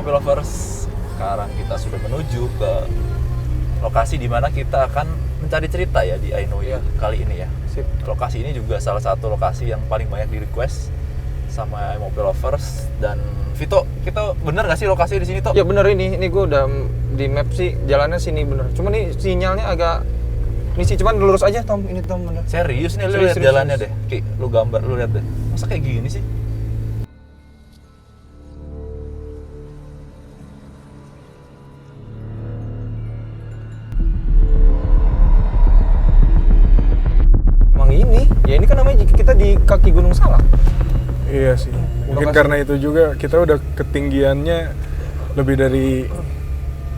Mobil Lovers, sekarang kita sudah menuju ke lokasi di mana kita akan mencari cerita ya di I Know You kali ini ya. Sip. Lokasi ini juga salah satu lokasi yang paling banyak di request sama Mobil Lovers. Dan Vito, kita bener gak sih lokasi di sini Tok? Ya bener, ini gue udah di map sih jalannya sini bener. Cuma nih sinyalnya agak ini sih, cuman lurus aja Tom, ini Tom bener. Serius nih, lu Serius, lihat serius, jalannya serius. deh. Ki, lu gambar, lu lihat deh. Masa kayak gini sih? Emang ini kan namanya kita di kaki Gunung Salak. Iya sih. Mungkin Lokasi. karena itu juga kita udah ketinggiannya lebih dari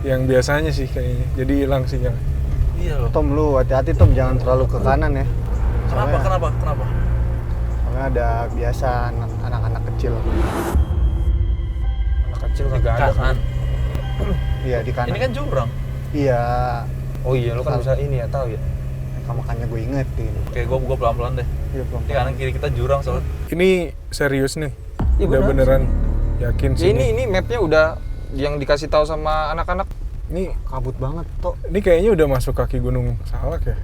yang biasanya sih kayaknya. Jadi hilang sinyal. Iya loh. Tom, lu hati-hati Tom, jangan terlalu ke kanan ya. Kenapa? Soalnya ada biasa anak-anak kecil. Anak kecil kagak ada Kanan. kan. Iya, di kanan. Ini kan jurang. Iya, Oh iya, lu kan bisa ini ya, tahu ya. makanya gue ingetin. Oke, gua pelan-pelan deh. Iya, belum. Ini kanan kiri kita jurang soalnya. Ini serius nih. Iya, Udah bener. beneran yakin Ya sih. ini mapnya udah yang dikasih tahu sama anak-anak. Ini Kabut banget, Tok. ini kayaknya udah masuk kaki Gunung Salak ya.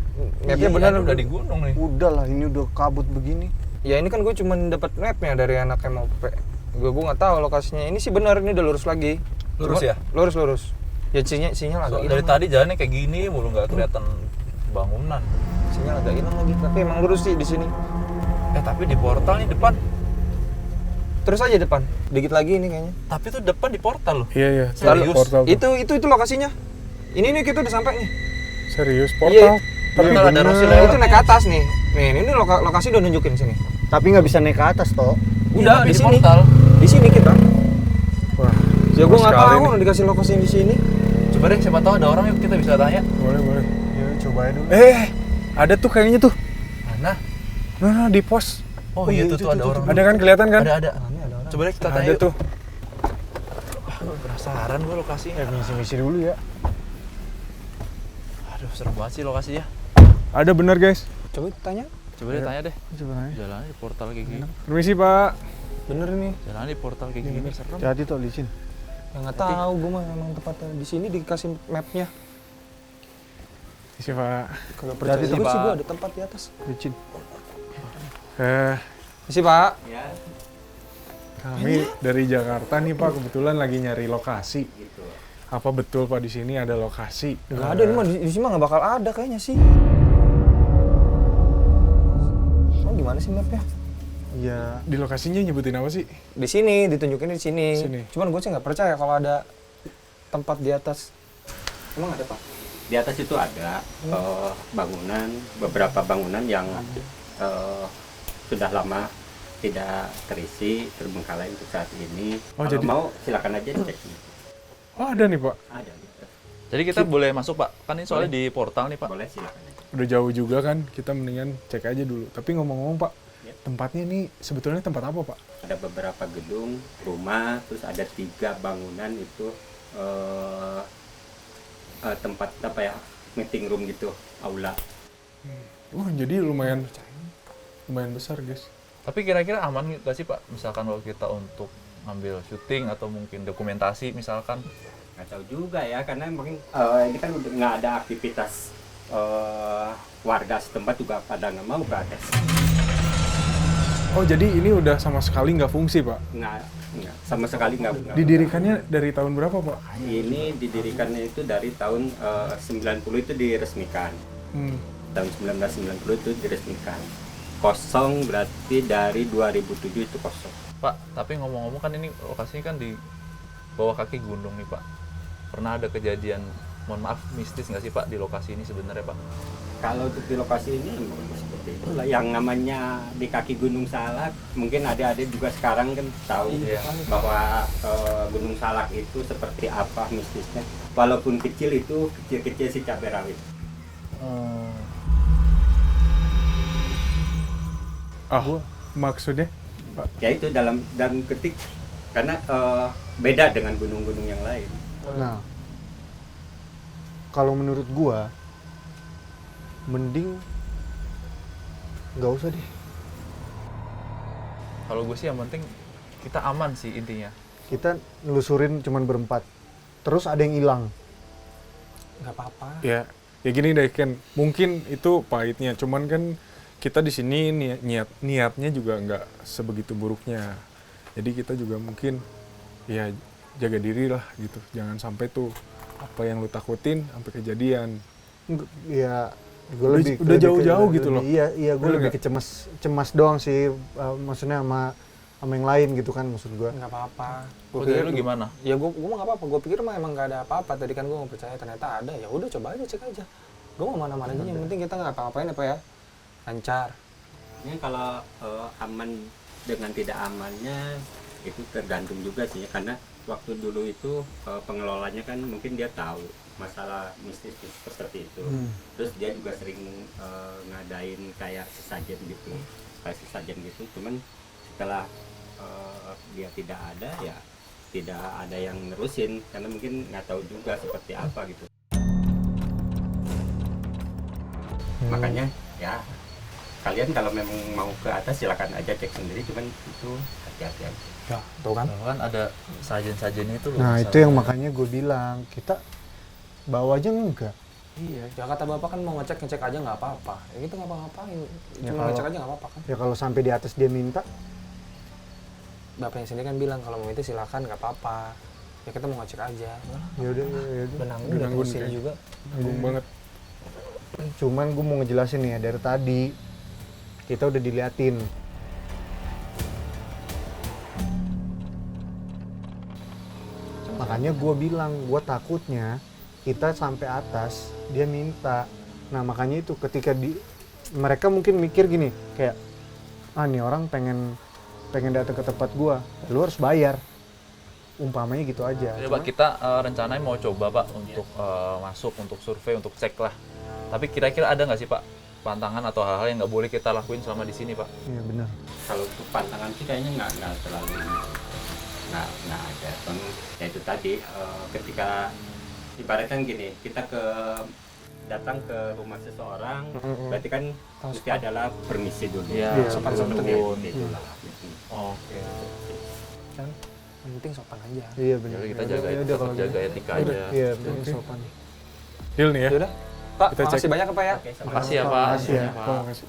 Mapnya Iya, bener udah di gunung nih. Udah lah, ini udah kabut begini. Ya ini kan gue cuma dapat mapnya dari anak MOP. Gue nggak tahu lokasinya. Ini sih benar, ini udah lurus lagi. Lurus ya? Lurus. Ya sinyal agak Dari hilang. tadi jalannya kayak gini mulu, nggak kelihatan bangunan. Sinyal agak hilang lagi. Tapi emang lurus sih di sini. Tapi di portal nih depan. Terus aja depan. Dikit lagi ini kayaknya. Tapi tuh depan di portal loh. Iya. Serius? Portal tuh. Itu lokasinya. Ini nih kita udah sampai nih. Serius portal. Iya. Tapi Portal ada bener. Rosi Nah, lewat. itu naik ke atas nih. Nih, ini lokasi udah nunjukin sini. Tapi nggak bisa naik ke atas, Tok. Udah tapi di di sini. portal. Di sini kita. Wah. Ya gue nggak sekali tahu nih. dikasih lokasi di sini. Coba deh, siapa tahu ada orang yuk kita bisa tanya. Boleh. Ya, coba aja dulu. Ada tuh kayaknya tuh. Mana? Nah, di pos. Oh iya tuh ada orang. Ada kan, kelihatan kan? Ada. Coba deh kita tanya Ada yuk. tuh. Penasaran gua lokasinya. Misi-misi dulu ya. Aduh, serem banget sih lokasinya. Ada bener guys. Coba tanya. Coba deh tanya deh. Coba nanya. Jalannya di portal kayak gini. Permisi Pak. Bener nih. Jalannya di portal kayak gini serem. Hati-hati, Tok, licin. Ya nggak tahu, gue mah emang tepatnya di sini dikasih mapnya. Permisi Pak. Kagak percaya Hati-hati, juga sih Pak. gue ada tempat di atas. Licin. Isi Pak. Kami dari Jakarta nih Pak, kebetulan lagi nyari lokasi. Apa betul Pak di sini ada lokasi? Nggak ada, ini mah di sini mah nggak bakal ada kayaknya sih. Oh gimana sih mapnya? Iya. Di lokasinya nyebutin apa sih? Di sini, ditunjukin di sini. Sini. Cuman gue sih nggak percaya kalau ada tempat di atas. Emang ada Pak? Di atas itu ada bangunan, beberapa bangunan yang sudah lama tidak terisi, terbengkalai untuk saat ini. Oh, Kalau jadi- mau silakan aja cek. Oh ada nih Pak. Ada gitu. Jadi kita boleh masuk Pak? Kan ini soalnya di portal nih Pak. Boleh silakan aja. Udah jauh juga kan, kita mendingan cek aja dulu. Tapi ngomong-ngomong Pak, Ya. tempatnya ini sebetulnya tempat apa Pak? Ada beberapa gedung, rumah, terus ada 3 bangunan itu tempat apa ya, meeting room gitu, aula. Wah jadi lumayan besar guys. Tapi kira-kira aman nggak sih Pak? Misalkan kalau kita untuk ngambil syuting atau mungkin dokumentasi misalkan. Nggak tahu juga ya, karena mungkin ini kan udah nggak ada aktivitas warga setempat juga pada nggak mau protes. Oh jadi ini udah sama sekali nggak fungsi Pak? Nggak, sama sekali nggak. Didirikannya dari tahun berapa Pak? Ini didirikannya itu dari tahun 90 itu diresmikan. Tahun 1990 itu diresmikan. Kosong berarti dari 2007 itu kosong. Pak, tapi ngomong-ngomong kan ini lokasinya kan di bawah kaki gunung nih Pak. Pernah ada kejadian, mohon maaf, mistis nggak sih Pak di lokasi ini sebenarnya Pak? Kalau untuk di lokasi ini seperti itulah yang namanya di kaki Gunung Salak. Mungkin adik-adik juga sekarang kan tahu Iya. bahwa Gunung Salak itu seperti apa mistisnya. Walaupun kecil itu kecil-kecil si cabai rawit. Maksudnya? Ya itu dalam ketik karena beda dengan gunung-gunung yang lain. Nah, kalau menurut gua, mending nggak usah deh. Kalau gue sih yang penting kita aman sih intinya. kita nelusurin cuman berempat. Terus ada yang hilang. Nggak apa-apa. Ya gini deh Ken, mungkin itu pahitnya, cuman kan kita di sini niatnya juga nggak sebegitu buruknya. Jadi kita juga mungkin ya jaga diri lah gitu, jangan sampai tuh apa yang lu takutin sampai kejadian. Ya gue Udah jauh-jauh gitu loh. Iya gue Bener lebih nggak? cemas doang sih, maksudnya sama yang lain gitu kan maksud gue. Nggak apa-apa. Kalau dari lu gimana? Ya gue mah nggak apa-apa. Gue pikir mah emang nggak ada apa-apa. Tadi kan gue nggak percaya, ternyata ada. Ya udah coba aja, cek aja. Gue mau mana-mana aja. Yang penting kita nggak apa-apain apa ya. Lancar. Ini kalau aman dengan tidak amannya itu tergantung juga sih ya, karena waktu dulu itu pengelolanya kan mungkin dia tahu masalah mistis seperti itu. Terus dia juga sering ngadain kayak sesajen gitu, cuman setelah dia tidak ada, ya tidak ada yang nerusin karena mungkin nggak tahu juga seperti apa gitu. Makanya ya kalian kalau memang mau ke atas silakan aja cek sendiri, cuman itu hati-hati aja. Ya, tuh kan. Kalau kan ada sajen-sajennya itu loh. Nah masalah. itu yang makanya gue bilang, kita bawa aja enggak. Iya. Ya kata bapak kan mau ngecek aja nggak apa-apa. Ya kita nggak apa-ngapain. Ya, Cuma kalau- ngecek aja nggak apa-apa kan. Ya kalau sampai di atas dia minta, Bapaknya sendiri kan bilang kalau mau itu silakan nggak apa-apa. Ya kita mau ngecek aja. ya udah. Udah nanggung, Udah udah nanggung kesini kayak. juga. Nanggung banget. Cuman gue mau ngejelasin nih ya, dari tadi kita udah diliatin. Makanya gue bilang, gue takutnya kita sampai atas dia minta. Nah makanya itu ketika mereka mungkin mikir gini, kayak nih orang pengen datang ke tempat gue, lu harus bayar. Umpamanya gitu aja. Ya, Pak, kita rencananya mau coba Pak untuk masuk, untuk survei, untuk cek lah. Tapi kira-kira ada nggak sih Pak pantangan atau hal-hal yang nggak boleh kita lakuin selama di sini Pak? Iya benar. Kalau untuk pantangan sih kayaknya nggak terlalu nggak ada. Ya itu tadi ketika ibaratnya gini, kita datang ke rumah seseorang, berarti kan mesti adalah permisi dulu. Iya, sopan-sopan dulu. Itulah. Oke. Kan yang penting sopan aja. Iya benar. Jadi kita jaga, Ya udah tetap kalau jaga gitu. etika aja. Iya benar sopan. Deal nih ya. Yaudah. Pak, Kita makasih cek. banyak ya Pak ya. Oke, sama-sama. Makasih ya Pak. Makasih ya. Pak. Oh, makasih.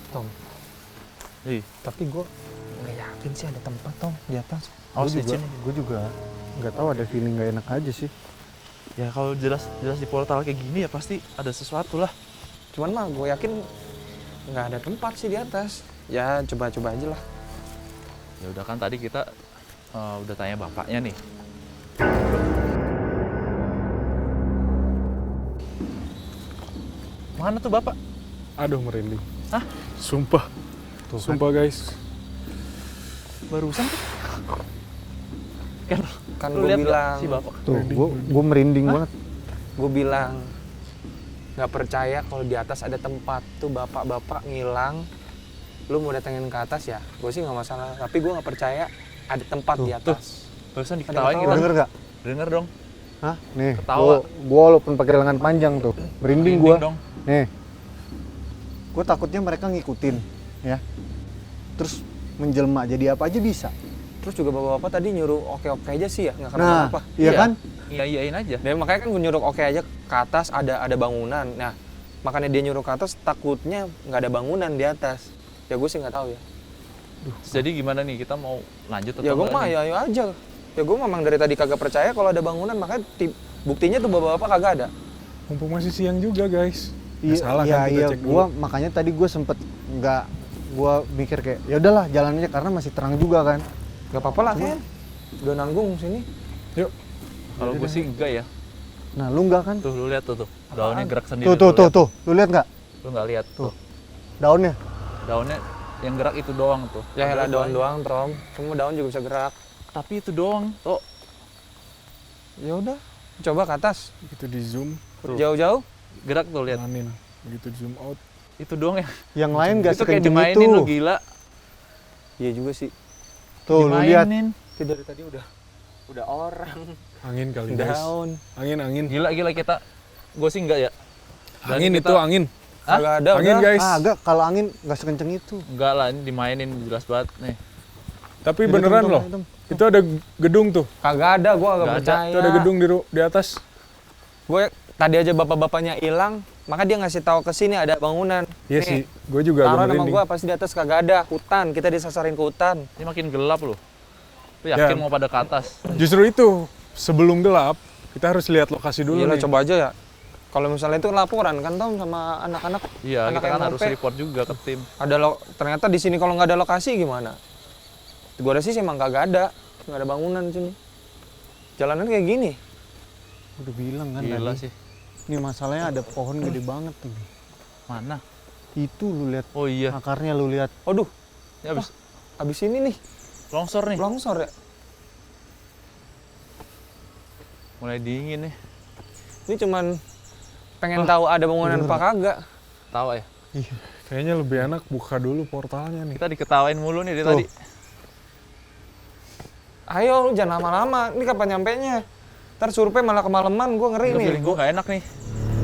Tom, Ih, tapi gue Nggak yakin sih ada tempat Tom di atas. awas di juga, sini. gue juga nggak tahu, ada feeling nggak enak aja sih. Ya kalau jelas di portal kayak gini ya pasti ada sesuatu lah. Cuman mah gue yakin nggak ada tempat sih di atas. Ya coba-coba aja lah. Ya udah kan tadi kita udah tanya bapaknya nih. Mana tuh bapak? Aduh merinding. Hah? Sumpah. Tuh kan. Sumpah guys. Barusan tuh. Kan Lu gue lihat nggak bilang, si bapak. Tuh, gue merinding banget. gue bilang nggak percaya kalau di atas ada tempat. Tuh bapak-bapak ngilang. Lu mau datengin ke atas ya? Gue sih nggak masalah. Tapi gue nggak percaya ada tempat di atas. Barusan diketawain ketawa. kita. Denger gak? Denger dong. Hah? Nih, Ketawa. gue walaupun pakai lengan panjang tuh, merinding gue. dong. Nih, gue takutnya mereka ngikutin, ya. Terus menjelma jadi apa aja bisa. Terus juga bapak-bapak tadi nyuruh oke-oke aja sih ya, nggak Nah, kenapa-napa. iya kan? Iya-iyain aja. Dan makanya kan gue nyuruh oke aja ke atas ada bangunan. Nah, makanya dia nyuruh ke atas takutnya nggak ada bangunan di atas. Ya gue sih nggak tahu ya. Jadi gimana nih, kita mau lanjut atau Ya gue enggak mah nih? ya ayo aja. Ya gue memang dari tadi kagak percaya kalau ada bangunan, makanya buktinya tuh bapak-bapak kagak ada. Mumpung masih siang juga guys. Nggak Iya, salah iya, kan kita iya. cek dulu. Gua makanya tadi gue sempet nggak, gue mikir kayak ya udahlah jalan aja karena masih terang juga kan. Gak apa-apa lah kan. Udah nanggung sini. Yuk. Kalau gue sih enggak ya. Nah, lu nggak kan? Tuh lu lihat tuh. Daunnya gerak sendiri. Tuh, lu lihat nggak? Lu nggak lihat tuh. Daunnya? Daunnya yang gerak itu doang tuh. Ya Padahal lah daun banyak. doang, Trom. Semua daun juga bisa gerak. Tapi itu doang. Tuh. Ya udah, coba ke atas. Begitu di zoom, Tuh. Jauh-jauh. Gerak tuh lihat. jalanin. Begitu zoom out. Itu doang ya. Yang lain nggak Itu kayak sekenceng dimainin itu. lu gila. Iya juga sih. Tuh, lu lihat. Dimainin. Itu dari tadi udah orang. Angin kali guys. Daun. Angin. Gila kita. Gue sih enggak ya. Dan Angin kita- itu angin. Hah? Kagak ada Angin udah. guys. Ah, agak kalau angin nggak sekenceng itu. Enggak lah, ini dimainin jelas banget nih. Tapi Itu beneran tuh, loh. itu. Itu ada gedung tuh. Kagak ada, gue Nggak agak ada. percaya. Itu ada gedung di atas. Gue tadi aja bapak-bapaknya hilang, maka dia ngasih tahu ke sini ada bangunan. Iya Nih, sih, gue juga taruh agak nama merinding. gue pasti di atas kagak ada. Hutan, kita disasarin ke hutan. Ini makin gelap loh. Lu yakin Ya. mau pada ke atas? Justru itu, sebelum gelap, kita harus lihat lokasi dulu Gila, nih. coba aja ya. Kalau misalnya itu laporan kan Tom sama anak-anak. Iya, anak kita kan yang harus sampai. report juga ke tim. Ternyata di sini kalau nggak ada lokasi gimana? Gua rasa sih emang kagak ada, nggak ada bangunan di sini. Jalanan kayak gini. Udah bilang kan Gila tadi. sih. Ini masalahnya ada pohon gede banget nih. Mana? Itu lu lihat Oh iya, akarnya, lu lihat. Waduh, ini abis ini nih longsor nih. longsor ya. Mulai dingin nih. Ini cuman pengen tahu ada bangunan apa kagak. Tahu ya? Kayaknya lebih enak buka dulu portalnya nih. Kita diketawain mulu nih dari Tuh. tadi. Ayo, lu jangan lama-lama. Ini kapan nyampenya? Ntar survei malah kemalaman, gua ngeri Udah nih. feeling gue gak enak nih.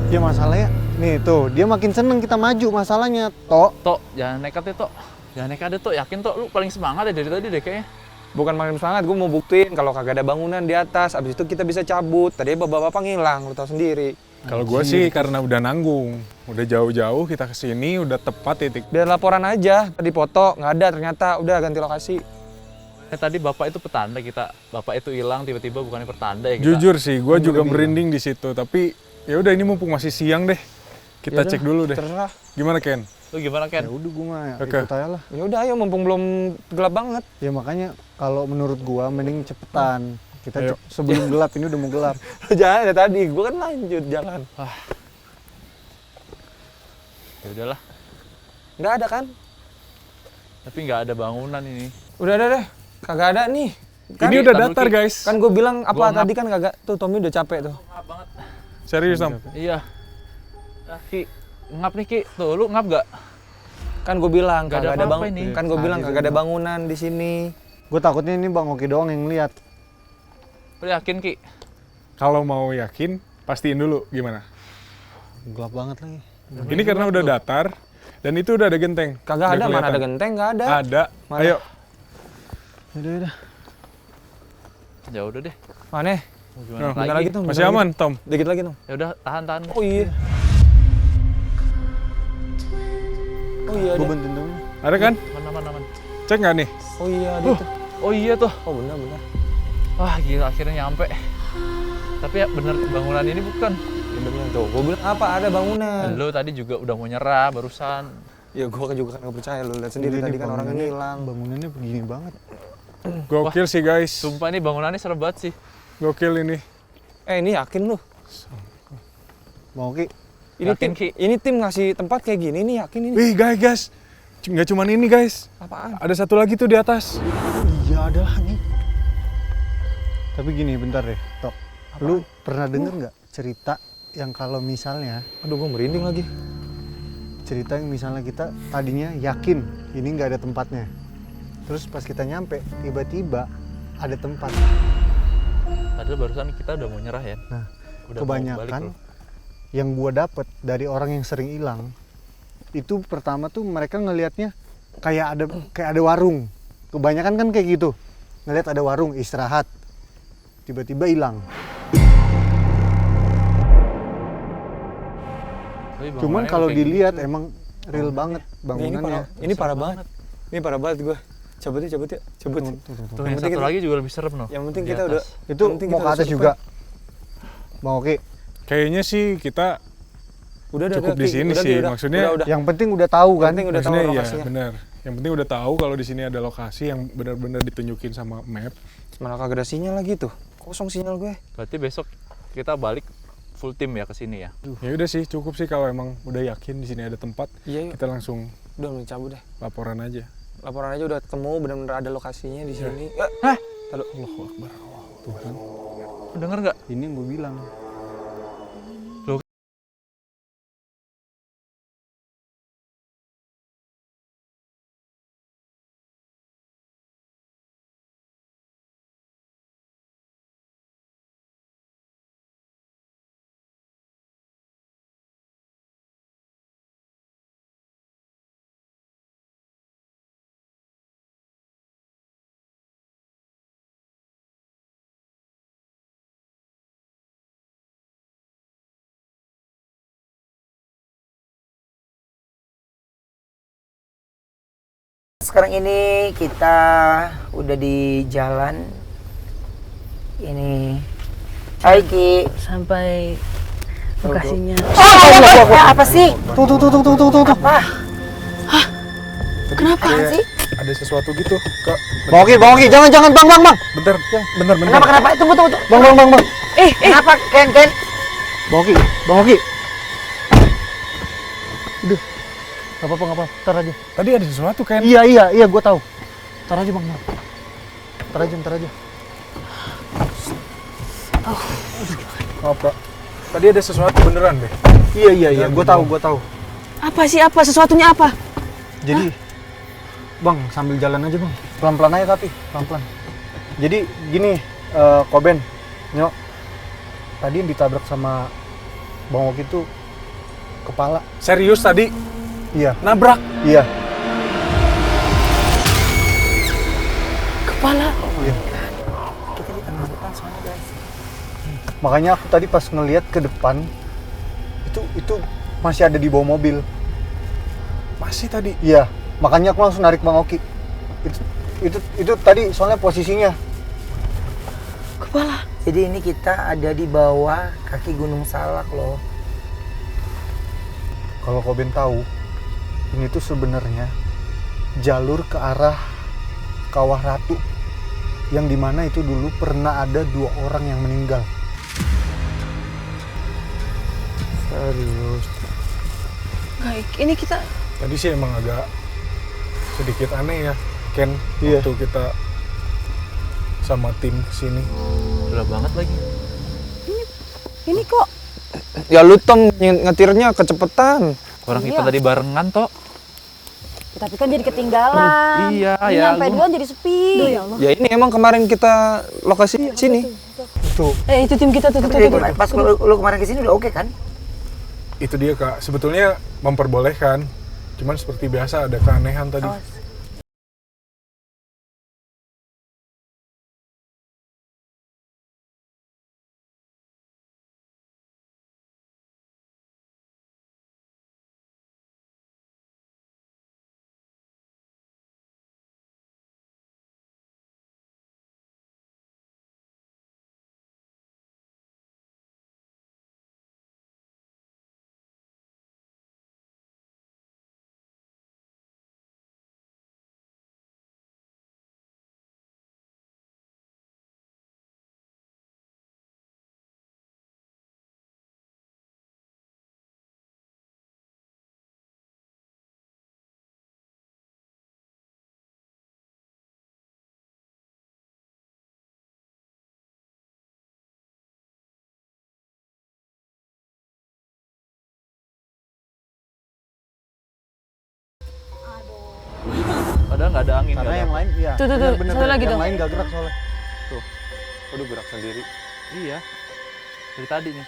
Ya masalahnya, nih tuh, dia makin seneng kita maju masalahnya, Tok. Tok, jangan nekat ya Tok. Jangan nekat deh Tok, yakin Tok. Lu paling semangat ya dari tadi deh kayaknya. Bukan makin semangat, gua mau buktiin kalau kagak ada bangunan di atas. Abis itu kita bisa cabut. Tadi bapak-bapak ngilang, lu tau sendiri. Kalau gue sih karena udah nanggung, udah jauh-jauh kita kesini, udah tepat titik. Biar laporan aja, tadi foto nggak ada ternyata, udah ganti lokasi. Tadi bapak itu petanda kita. Bapak itu hilang tiba-tiba bukannya pertanda ya kita. Jujur sih, gue juga bilang. merinding di situ. Tapi ya udah ini mumpung masih siang deh, kita Yaudah, cek dulu deh. Terserah. Gimana Ken? Lu gimana Ken? Ya udah gua mah Oke. ikut aja lah. Ya udah, ayo mumpung belum gelap banget. Ya makanya kalau menurut gua mending cepetan. Kita Ayo. sebelum gelap, ini udah mau gelap. Jangan ya tadi, gua kan lanjut jalan. Ya udahlah. Nggak ada kan? Tapi nggak ada bangunan ini. Udah ada deh, kagak ada nih. Kan, Ini udah Tahan datar dulu, Ki. guys. kan gue bilang apa Gua ngap. tadi kan kagak. Tuh Tommy udah capek tuh. Serius Tom? Iya. Ki, ngap nih Ki. Tuh, lu ngap gak? Kan gue bilang Nggak ada kagak ada apa-apa bangunan. ini. Kan gue bilang Tadi kagak ada gua- bangunan di sini. Gue takutnya ini Bang Oki doang yang lihat. Lu yakin Ki? Kalau mau yakin, pastiin dulu gimana. Gelap banget lagi. Ini karena udah datar dan itu udah ada genteng. Kagak Udah ada, mana ada kelihatan. genteng, nggak ada. Ada. Mana? Ayo. Udah. Ya udah deh. Mana? Mau gimana Nah, Bentar lagi? lagi tuh. Masih aman Tom? Dikit lagi tuh. Ya udah, tahan. Oh iya. Oh iya Gue ada. bantuin Tommy. Ada kan? Mana. Cek nggak nih? Oh iya ada tuh. Oh iya tuh. Oh benar. Wah, gila akhirnya nyampe. Tapi ya bener bangunan ini bukan. Bener tuh. Gue bilang apa ada bangunan. Lu tadi juga udah mau nyerah barusan. Ya gue kan juga kan nggak percaya lu. Lihat sendiri Ini tadi kan orangnya bangunannya- hilang. Bangunannya begini banget. Gokil sih guys. Sumpah ini bangunannya serem banget sih. Gokil ini. Ini yakin lu? Bang Oki, Ini Yakin, tim, Ki? ini tim ngasih tempat kayak gini nih, yakin ini. Wih guys. Nggak cuman ini guys. Apaan? Ada satu lagi tuh di atas. iya ada lah nih. Tapi gini, bentar deh, Tok. Lu pernah denger nggak cerita yang kalau misalnya, Aduh, gue merinding lagi. cerita yang misalnya kita tadinya yakin ini nggak ada tempatnya. Terus pas kita nyampe, tiba-tiba ada tempat. Padahal barusan kita udah mau nyerah ya. Nah, Udah mau balik kebanyakan loh. yang gua dapet dari orang yang sering hilang, itu pertama tuh mereka ngelihatnya kayak ada warung. Kebanyakan kan kayak gitu. Ngelihat ada warung istirahat. Tiba-tiba hilang. Tapi Cuman bangunannya kalau kayak dilihat gitu. emang real banget bangunannya. Ini parah banget. Ini parah banget gue. Cabut ya. Cabut. Tuh, Yang yang penting satu kita- lagi juga lebih serem loh. Yang penting Di kita atas. udah. Itu yang penting mau kita ke udah atas survive. juga. Bang Oki, Kayaknya sih kita Udah cukup di Ki. sini Udah, sih. Ki, udah. Maksudnya udah. yang penting udah tahu kan? Yang penting udah tahu maksudnya iya lokasinya. benar. Yang penting udah tahu kalau di sini ada lokasi yang benar-benar ditunjukin sama map. Malah kagak ada sinyal lagi tuh. Kosong sinyal gue. Berarti besok kita balik full tim ya ke sini ya. Ya udah sih, cukup sih kalau emang udah yakin di sini ada tempat, Iya, yuk. kita langsung Udah mulai cabut deh. laporan aja. Laporan aja udah ketemu, benar-benar ada lokasinya di sini. Hah? Allahu Akbar. Tuhan. Lu denger nggak? Ini yang gue bilang. sekarang ini kita udah di jalan ini. Hai Ki. Sampai lokasinya. Apa sih? Tuh. Apa? Kenapa sih? Ada sesuatu gitu, Kak. Bang Oki, jangan, bang. Bentar. Kenapa? Tunggu. Bang. Kenapa Ken? Bang Oki. Udah. Gak apa-apa, ntar aja. Tadi ada sesuatu kan? Iya, gue tahu. Ntar aja bang. Ntar aja. Apa? Tadi ada sesuatu beneran deh. Iya, gue tahu. Apa sih apa? Sesuatunya apa? Jadi, bang sambil jalan aja bang. Pelan-pelan aja tapi, pelan-pelan. Jadi gini, Koben, Nyok. Tadi yang ditabrak sama Bang Oki itu kepala. Serius tadi? Iya. Nabrak? Iya. Kepala. Iya. Makanya aku tadi pas ngelihat ke depan itu masih ada di bawah mobil. Masih tadi? Iya. Makanya aku langsung narik Bang Oki. Itu tadi soalnya posisinya. Kepala. Jadi ini kita ada di bawah kaki Gunung Salak loh. Kalau Koben tahu, ini tuh sebenarnya jalur ke arah Kawah Ratu, yang dimana itu dulu pernah ada 2 orang yang meninggal. Serius. Baik, ini kita Tadi sih emang agak sedikit aneh ya, Ken. Iya. Waktu kita sama tim sini. Udah banget lagi. ini kok Ya lu Tom ngetirnya kecepetan. Orang kita tadi barengan toh. Tapi kan jadi ketinggalan. Iya, Ini ya, sampai lu- duluan jadi sepi. ya Allah. Ya ini emang kemarin kita lokasi sini. Itu Itu tim kita tuh. Tapi pas lu kemarin kesini udah oke kan? Itu dia, Kak. Sebetulnya memperbolehkan. Cuman seperti biasa ada keanehan tadi. Padahal nggak ada angin. karena nggak ada yang apa. lain iya. Tuh, Bener-bener satu lagi yang tuh. lain gak gerak soalnya. Aduh gerak sendiri. Iya. Dari tadi nih.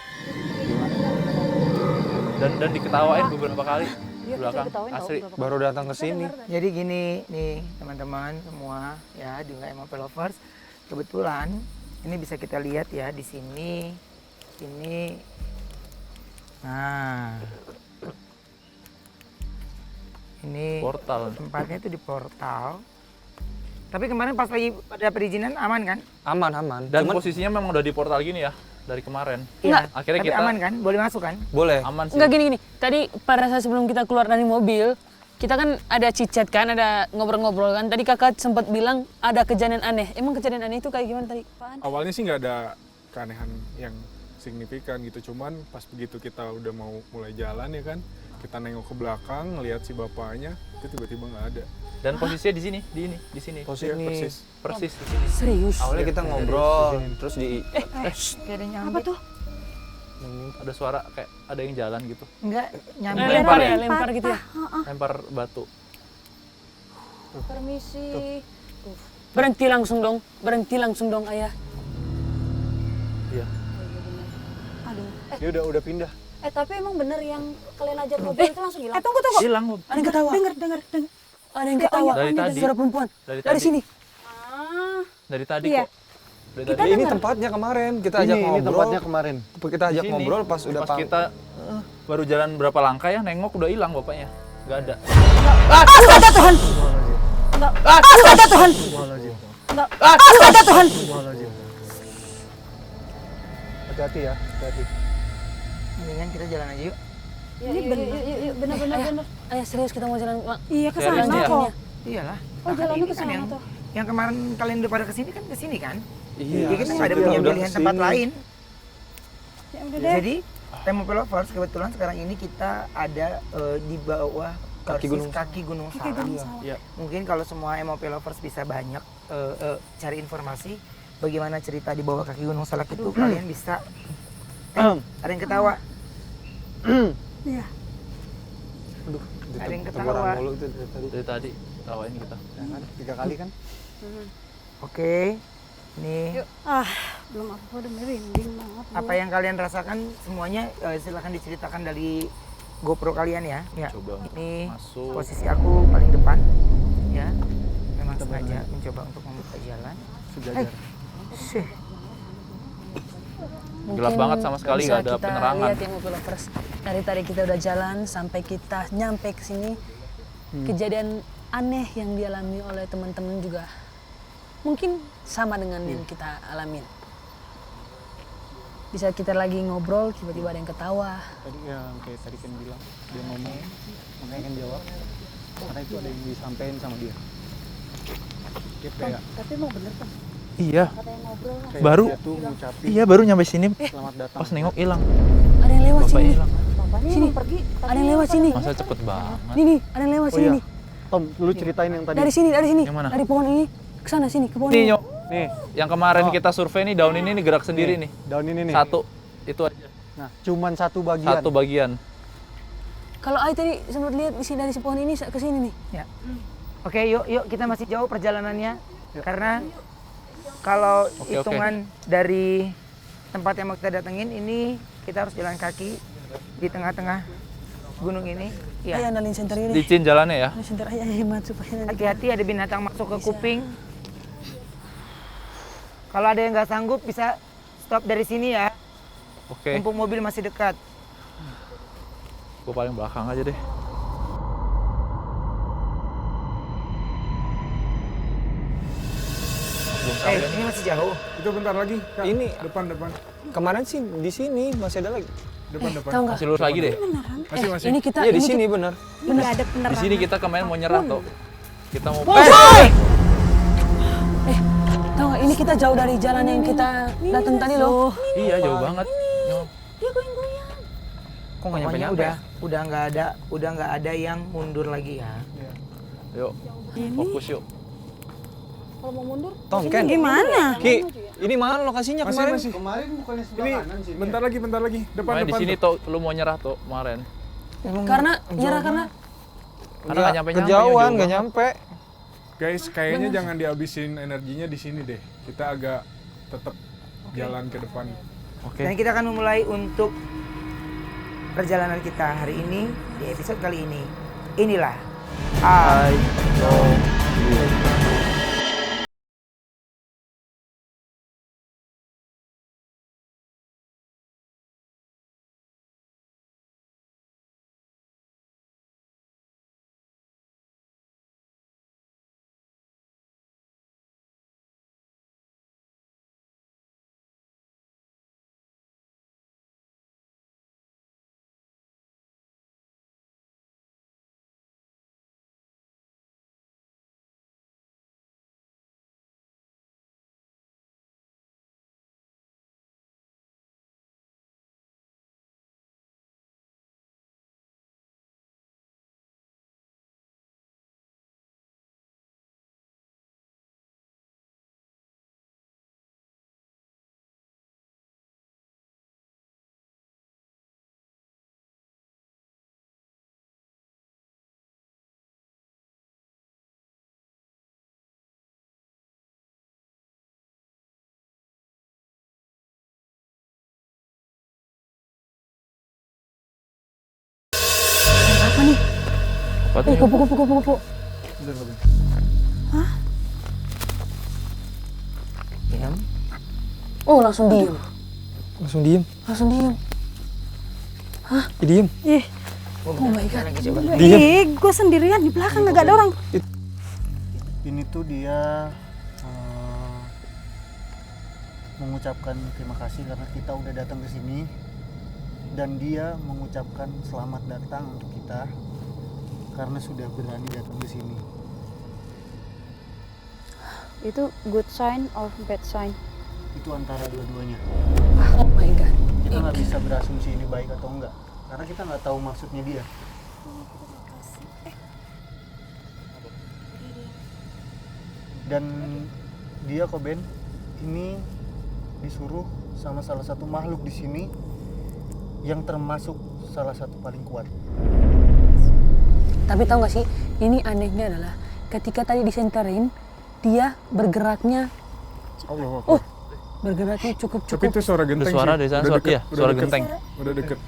Dan diketawain beberapa kali. Iya, Belakang kita ketawain tau asli. berapa Baru datang ke sini. Jadi gini nih teman-teman semua ya di MOP Lovers. Kebetulan ini bisa kita lihat ya di sini. Ini. Nah. Ini Portal. tempatnya itu di portal. Tapi kemarin pas lagi pada perizinan aman kan? Aman. Dan Cuman posisinya memang udah di portal gini ya dari kemarin. Iya. Akhirnya Tapi kita aman kan? Boleh masuk kan? boleh. aman sih. Enggak gini. Tadi pada saat sebelum kita keluar dari mobil, kita kan ada chit-chat kan, ada ngobrol-ngobrol kan. Tadi kakak sempat bilang ada kejadian aneh. Emang kejadian aneh itu kayak gimana tadi? Awalnya sih nggak ada keanehan yang signifikan gitu. Cuman pas begitu kita udah mau mulai jalan ya kan, kita nengok ke belakang, ngelihat si bapaknya, itu tiba-tiba nggak ada. Dan posisinya di sini, di sini. Iya, persis. Persis di sini. Serius? Awalnya kita ngobrol, terus di Kayak ada nyampe. Apa tuh? Ada suara kayak ada yang jalan gitu. Enggak nyampe. Lempar ya? Lempar gitu ya? Lempar batu. Permisi. Berhenti langsung dong ayah. Iya. Aduh. Dia udah pindah. Tapi emang bener yang kalian ajak ngobrol itu langsung hilang. Tunggu. Hilang. Ada yang ketawa. Dengar. Ada yang ketawa. Dari tadi. Suara perempuan. Dari Dari tadi. sini. Ah, Dari tadi Iya. kok. Dari tadi. ini tempatnya kemarin kita ajak Ini ngobrol. tempatnya kemarin. Kita ajak Di sini. ngobrol pas udah Pas kita baru jalan berapa langkah ya nengok udah hilang bapaknya. Nggak ada. Enggak. Astaga Tuhan. Enggak. Astaga Tuhan. Hati-hati ya, hati-hati. Mendingan kita jalan aja yuk. Ini bener. Bener. Ayah serius kita mau jalan, Mak. Iya ke Serius sana ya? kok. Iyalah. Oh, jalannya ini ke kan sana yang, tuh. yang kemarin kalian udah pada kesini kan? Iya, Jadi kita nggak ada kita punya udah pilihan tempat kesini. lain. Ya udah deh. Jadi Tempe Lovers kebetulan sekarang ini kita ada di bawah Kaki Gunung kaki Gunung Kaki Salak. Gunung Salak. Iya. Mungkin kalau semua MOP Lovers bisa banyak cari informasi bagaimana cerita di bawah kaki Gunung Salak itu, kalian bisa ada yang ketawa. Iya. Ada yang ketawa. Teguran mulu itu dari tadi. Dari tadi tawain kita. Jangan 3 kali kan? Oke. Nih, Belum aku udah merinding banget. apa yang kalian rasakan semuanya silahkan diceritakan dari GoPro kalian ya. Ya. Coba Ini masuk. posisi aku paling depan. Ya. Memang sengaja mencoba untuk membuka jalan. Sejajar. Syih. Gelap banget sama sekali, bisa nggak ada kita penerangan. lihat ya mobil lovers. Dari tadi kita udah jalan sampai kita nyampe ke sini. Kejadian aneh yang dialami oleh teman-teman juga mungkin sama dengan yang kita alamin. Bisa kita lagi ngobrol, tiba-tiba ada yang ketawa. Tadi yang kayak tadi kan bilang, dia ngomong, makanya kan jawab. Karena itu ada yang disampaikan sama dia. Dia kayak, Tapi mau bener kan? Iya, Kata yang ngobrol lah. kayak Baru- dia tuh ngucapin iya baru nyampe sini. selamat datang. Pas nengok hilang. Ada yang lewat Bapak sini. hilang. Bapaknya Sini. mau pergi. Ada yang lewat sini. Masa cepet banget. Nih, ada yang lewat Oh sini iya, nih. Tom, lu ceritain yang tadi. Dari sini. Yang mana? Dari pohon ini ke sana sini ke pohon Nih ini. nyok. Nih, yang kemarin kita survei nih daun ini nih gerak sendiri nih. Daun ini nih. Satu. Itu aja. Nah, cuman satu bagian. Satu bagian. Kalau Ai tadi sempat lihat di sini dari si pohon ini ke sini nih. Ya. Oke, yuk kita masih jauh perjalanannya. Karena kalau Oke. hitungan dari tempat yang mau kita datengin ini kita harus jalan kaki di tengah-tengah gunung ini. Ayah Ya. andalin senter ini deh. Licin jalannya ya. Andalin senter ayah hemat supaya nanti. Hati-hati ada binatang masuk ke kuping. Kalau ada yang nggak sanggup bisa stop dari sini ya. Oke. Mumpung mobil masih dekat. Gue paling belakang aja deh. Belum sampai nih. Ini masih jauh. Itu bentar lagi, Kak. Ini depan. kemarin sih di sini masih ada lagi. Depan. Tahu nggak? Masih lurus lagi deh. Masih. Ini kita Iya di ini sini benar. Nggak ada Di penerangan. sini kita kemarin mau nyerah tuh. Kita mau. tahu nggak? Ini kita jauh dari jalan yang kita datang tadi loh. Iya jauh banget. Nyok. Dia goyang-goyang. Kok nggak Pokoknya nyampe? udah nggak ada yang mundur lagi ya. Yuk. Fokus yuk. Kalau mau mundur, Tom, Ken. gimana? Ki, ini mana lokasinya kemarin? Masih. Kemarin bukannya sebelah Ini kanan sih. bentar lagi. Depan. Makanya di sini tuh lu mau nyerah tuh kemarin. Karena nyerah karena Karena nggak nyampe Kejauhan, nggak nyampe. Guys, kayaknya jangan dihabisin energinya di sini deh. Kita agak tetap jalan ke depan. Oke. Dan kita akan memulai untuk perjalanan kita hari ini di episode kali ini. Inilah I Know You. Apa tuh? kupu-kupu. Diam. Oh, langsung diem. Langsung diem. Ya, diem. Ih, Oh my god. Lagi coba. Diem. gue sendirian di belakang nggak ada orang. Ini tuh dia mengucapkan terima kasih karena kita udah datang ke sini, dan dia mengucapkan selamat datang untuk kita karena sudah berani datang ke sini. Itu good sign or bad sign? Itu antara dua-duanya. Oh my god. Kita nggak bisa berasumsi ini baik atau enggak karena kita nggak tahu maksudnya dia. Dan dia Koben ini disuruh sama salah satu makhluk di sini yang termasuk salah satu paling kuat. Tapi tahu gak sih, ini anehnya adalah ketika tadi disenterin, dia bergeraknya, Allah bergeraknya cukup Tapi itu suara genteng Itu suara sih. dari sana, Udah suara- deket, iya, udah suara deket. genteng. Udah deket.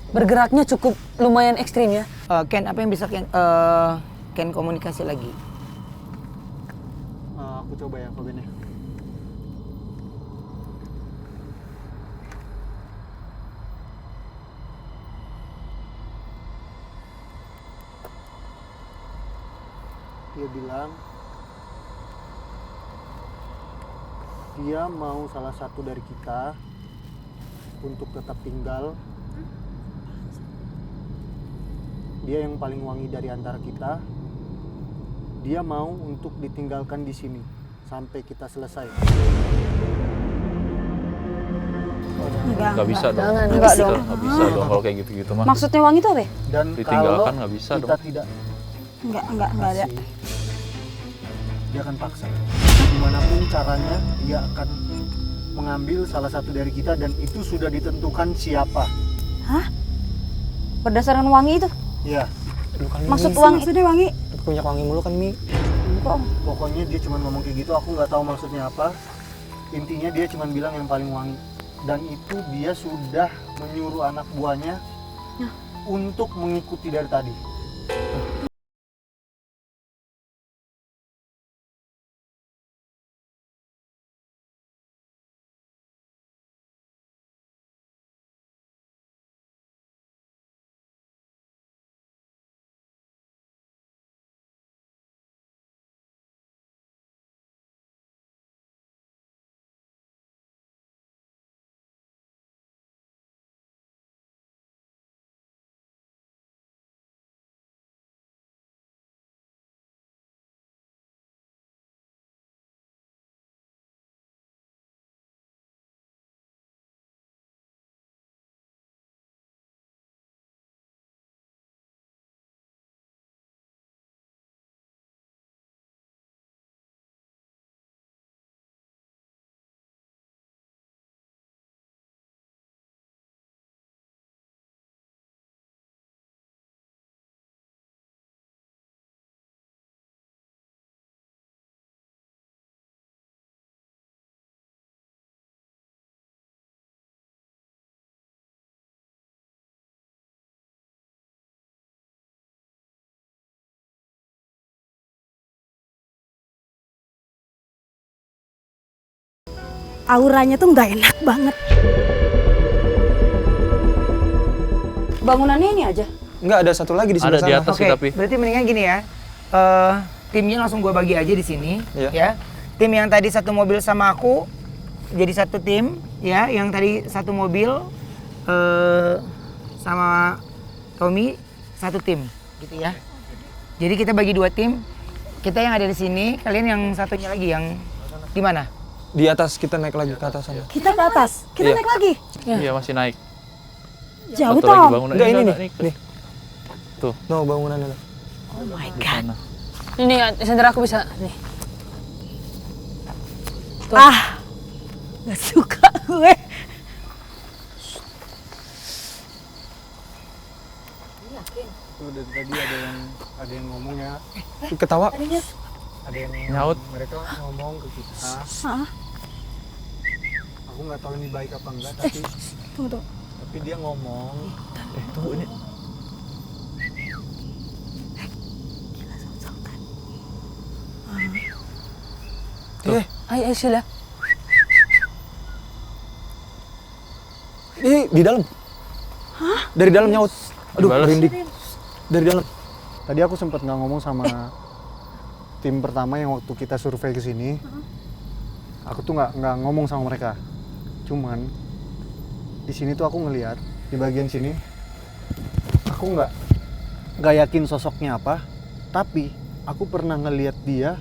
bergeraknya cukup lumayan ekstrim ya. Ken, apa yang bisa Ken komunikasi lagi? Aku coba ya Koben ya. Dia bilang dia mau salah satu dari kita untuk tetap tinggal. Dia yang paling wangi dari antara kita. Dia mau untuk ditinggalkan di sini sampai kita selesai. Nggak bisa dong. Jangan, Nggak enggak bisa, dong. nggak bisa dong kalau kayak gitu-gitu mah. Maksudnya wangi itu apa ya? Dan kalau Ditinggalkan nggak bisa kita dong. tidak Enggak ada. kasih, dia akan paksa. Dimanapun caranya, dia akan mengambil salah satu dari kita dan itu sudah ditentukan siapa. Berdasarkan wangi itu? Ya, Maksud wangi? Maksudnya wangi? Punya wangi mulu kan Mi. Kok? pokoknya dia cuma ngomong kayak gitu. Aku nggak tahu maksudnya apa. Intinya dia cuma bilang yang paling wangi. Dan itu dia sudah menyuruh anak buahnya untuk mengikuti dari tadi. Auranya tuh nggak enak banget. Bangunannya ini aja. Enggak, ada satu lagi di sebelah Ada di sana. atas Oke, sih tapi. berarti mendingan gini ya. Timnya langsung gue bagi aja di sini, Iya. ya. Tim yang tadi satu mobil sama aku jadi satu tim, ya. Yang tadi satu mobil sama Tommy satu tim, gitu ya. Jadi kita bagi dua tim. Kita yang ada di sini, kalian yang satunya lagi yang di mana? Di atas, kita naik lagi ke atas sana. Kita ke atas. Kita Iya. naik lagi. Iya masih naik. Jauh Satu lagi tau. bangunan. Enggak, ini enggak, nih. enggak, Nih. Tuh. No, bangunannya. Oh my Di god. sana. Ini senter aku bisa nih. Tuh. Gak suka gue. Tuh dari tadi ada yang ngomong ya. Ketawa. Ada yang Nyaut. Mereka ngomong ke kita. Hah? Aku nggak tahu ini baik apa enggak, tapi Tunggu. tapi dia ngomong. Tunggu ini. Ayo sila. Di dalam. Hah? Dari dalam nyaut. Aduh, Dibalas. merinding. Dari dalam. Tadi aku sempat nggak ngomong sama tim pertama yang waktu kita survei ke sini, aku tuh nggak ngomong sama mereka. Cuman di sini tuh aku ngelihat di bagian sini, aku nggak yakin sosoknya apa, tapi aku pernah ngelihat dia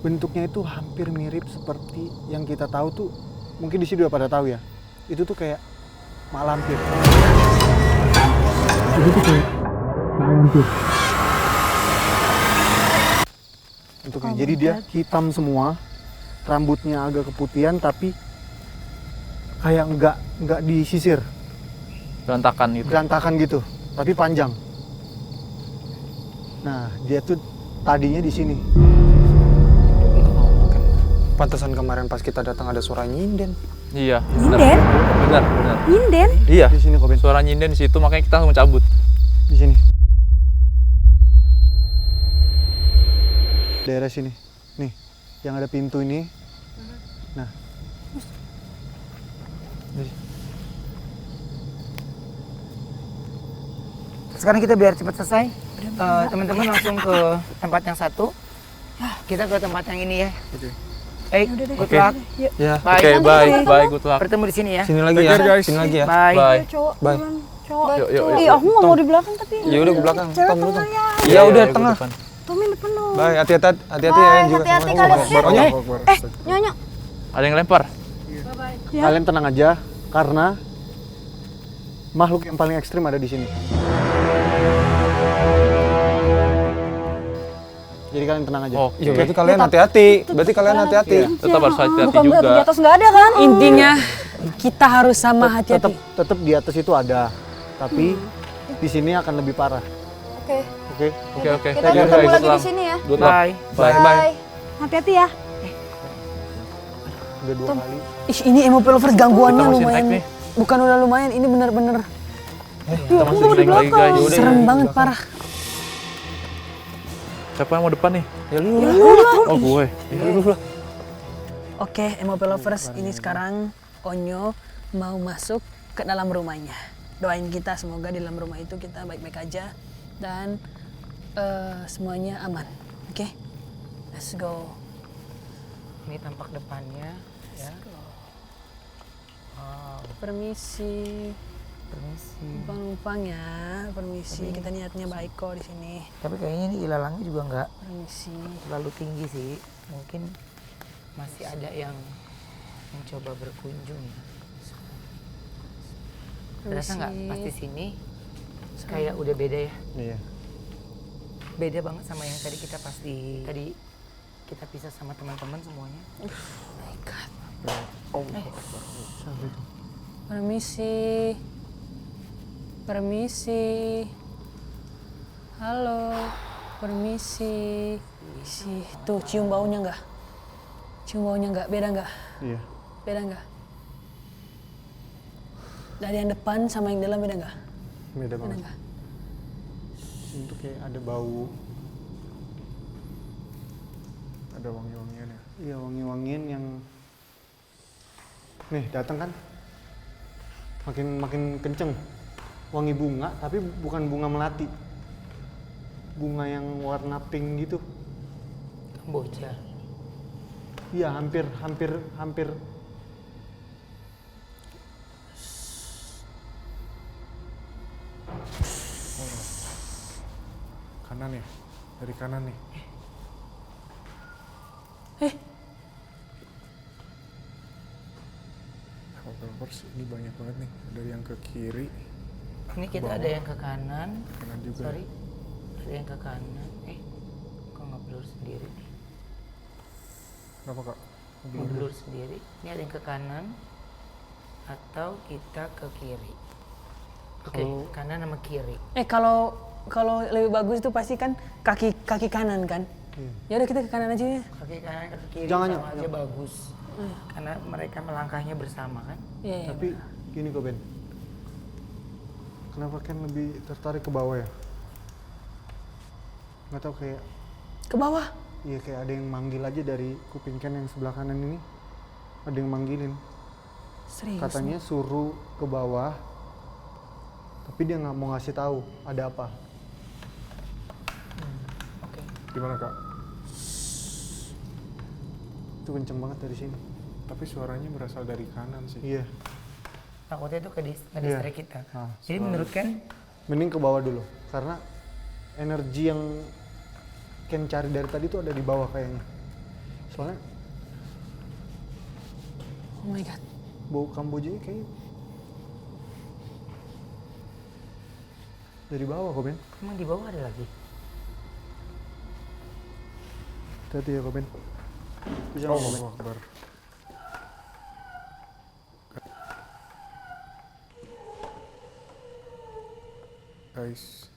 bentuknya itu hampir mirip seperti yang kita tahu tuh, mungkin di sini udah pada tahu ya. Itu tuh kayak mak lampir. Itu tuh kayak mak lampir. Bentuknya. Jadi dia hitam semua, rambutnya agak keputihan tapi kayak nggak disisir, Berantakan gitu. berantakan gitu, tapi panjang. Nah, dia tuh tadinya di sini. Pantesan kemarin pas kita datang ada suara nyinden. Iya. Nyinden? Benar. Nyinden? Iya. Di sini kok, Ben. Suara nyinden di situ, makanya kita langsung cabut. Di sini. Daerah sini. Nih, yang ada pintu ini. Nah. Sekarang kita biar cepat selesai. Teman-teman langsung ke tempat yang satu. Kita ke tempat yang ini ya. Good luck. Ya. Bye. Oke, bye, good luck. Bertemu di sini ya. Sini lagi Take ya. care, guys. Sini lagi ya. Bye. Bye. Cowok, Bye. duluan. Cowok. Yuk. Ih, aku nggak mau di belakang tapi. Ya udah ke belakang. Cewek Tom dulu, tengah Tom. ya. Iya udah gue tengah. depan. Tommy depan dong. Bye, hati-hati ya Bye, juga. hati-hati sama- kalian. sama- Akbar, Eh, Akbar. Nyonya. Ada yang lempar. Ya. Kalian tenang aja karena makhluk yang paling ekstrim ada di sini. Jadi kalian tenang aja. Oke. Ya berarti kalian hati-hati. Berarti kalian hati-hati. Tetap harus hati-hati Bukan berarti di juga. atas nggak ada kan? Intinya kita harus sama Tetap hati-hati. di atas itu ada, tapi di sini akan lebih parah. Oke. Oke? Oke. Kita Take care, ketemu guys. lagi di sini ya. Good luck. Bye. Bye. Hati-hati ya. Udah 2 kali. Ih, ini Emope Lovers gangguannya Kita masih lumayan. naik nih. Bukan udah lumayan, ini bener-bener Kita masih naik lagi, guys. serem banget, parah. Siapa yang mau depan nih? Ya lu. Oh, gue. Oke, Emope Lovers, ini sekarang Onyo mau masuk ke dalam rumahnya. Doain kita semoga di dalam rumah itu kita baik-baik aja dan semuanya aman. Oke? Let's go. Ini tampak depannya ya. Permisi. Permisi. Numpang ya, permisi. Kita niatnya baik kok di sini. Tapi kayaknya ini ilalangnya juga nggak Permisi. terlalu tinggi sih. Mungkin masih ada yang mencoba berkunjung ya. Terasa nggak pas di sini kayak udah beda ya? Iya. Beda banget sama yang tadi kita pas tadi kita pisah sama teman-teman semuanya. Oh my God. Permisi. Permisi. Halo. Permisi. Isi. Tuh cium baunya nggak? Cium baunya nggak? Beda nggak? Iya. Beda nggak? Dari yang depan sama yang dalam beda nggak? Beda Beda banget. nggak? Itu kayak ada bau. Ada wangi-wangian ya? Iya, wangi-wangian yang nih datang kan makin kenceng. Wangi bunga, tapi bukan bunga melati. Bunga yang warna pink gitu. Kamboja. Iya, hampir Kanan ya? Dari kanan nih. Lovers, ini banyak banget nih. Dari yang ke kiri, Ini kita ada yang ke kanan. kanan juga. Sorry. Ada yang ke kanan. Kok nggak blur sendiri nih? Kenapa kak? Blur sendiri. Ini ada yang ke kanan atau kita ke kiri. Oke, kanan sama kiri. Kalau lebih bagus itu pasti kan kaki kanan kan? Ya udah kita ke kanan aja ya. Kaki kanan, kaki kiri Jangan, sama aja bagus. Karena mereka melangkahnya bersama kan. Iya. tapi gini kok Ben. Kenapa Ken lebih tertarik ke bawah ya? Nggak tahu, kayak Ke bawah. iya kayak ada yang manggil aja dari kuping Ken yang sebelah kanan ini. Ada yang manggilin. Serius. Katanya suruh ke bawah. Tapi dia nggak mau ngasih tahu ada apa. Oke. Gimana kak? Itu kenceng banget dari sini. Tapi suaranya berasal dari kanan sih. Iya. Takutnya itu ke Iya. distrik kita. Nah, Jadi menurut Ken, mending ke bawah dulu karena energi yang Ken cari dari tadi tuh ada di bawah kayaknya. Soalnya Oh my god. bau Kamboja kayaknya dari bawah kok Ben. emang di bawah ada lagi. Hati-hati ya kok Ben. Bisa Oh, nggak, Ben? Allahu Akbar. Guys,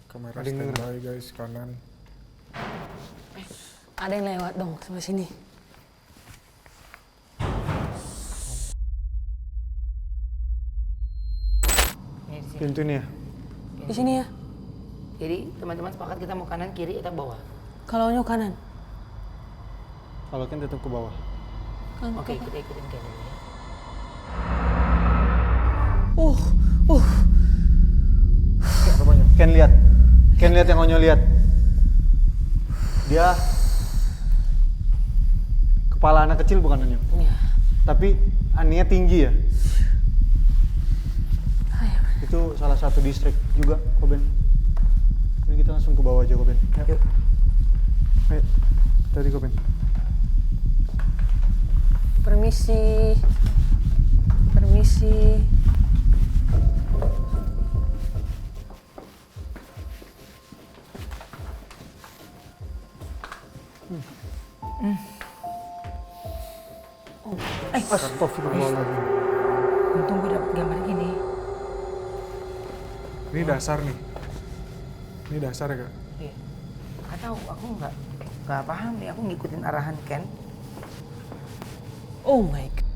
kamera Ada yang denger. standby guys, kanan. Ada yang lewat dong sebelah sini. Ini di sini. Pintu ini ya. Di sini ya. Jadi teman-teman sepakat kita mau kanan, kiri, atau bawah. Kalau nyok kanan. Kalau Ken tetap ke bawah. Kan, Oke, kita ikutin Ken dulu ya. Ken lihat. Ken lihat yang Onyo lihat. Dia kepala anak kecil bukan Onyo. Iya. Tapi aninya tinggi ya. Itu salah satu distrik juga, Koben. Ini kita langsung ke bawah aja, Koben. Yuk. Ayo, tadi Koben. Permisi. Permisi. Astagfirullahaladzim. Untung gue dapet gambar gini. Ini dasar nih. Ini dasar ya kak? Iya. Gak tahu, aku nggak paham nih. Aku ngikutin arahan Ken. Oh my god.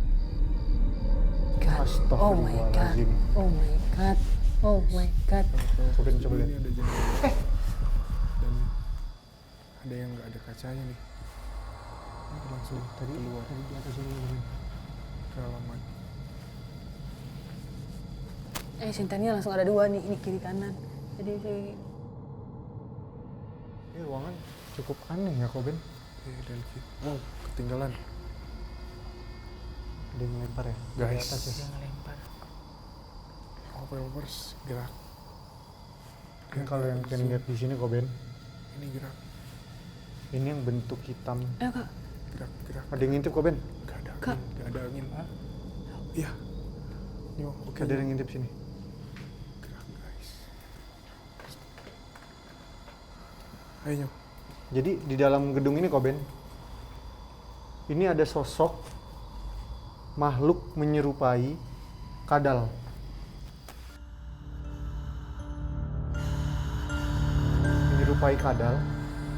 Oh my god. Astagfirullahaladzim. Oh my god. Oh my god. Koben coba Ini lihat. ada jendela. Dan ada yang nggak ada kacanya nih. Ini langsung Tadi keluar di atas ini, Koben. ke halaman. Senternya langsung ada dua nih, ini kiri kanan. Jadi Ini ruangan cukup aneh ya, Koben. Dan oh, ketinggalan. Ada yang melempar ya? Guys. Di atas ya. Dia ngelempar. Oh, Pelopers gerak. Ini kalau yang Ken lihat di sini, Koben. Ini gerak, Ini yang bentuk hitam. ayo kak. gerak. Ada yang ngintip, Koben. Gak ada Kak. angin, gak ada angin. Iya. Yo, oke. Ada yang ngintip sini. Gerak guys. Ayo. Nyo. Jadi di dalam gedung ini, Koben, ini ada sosok makhluk menyerupai kadal. Menyerupai kadal,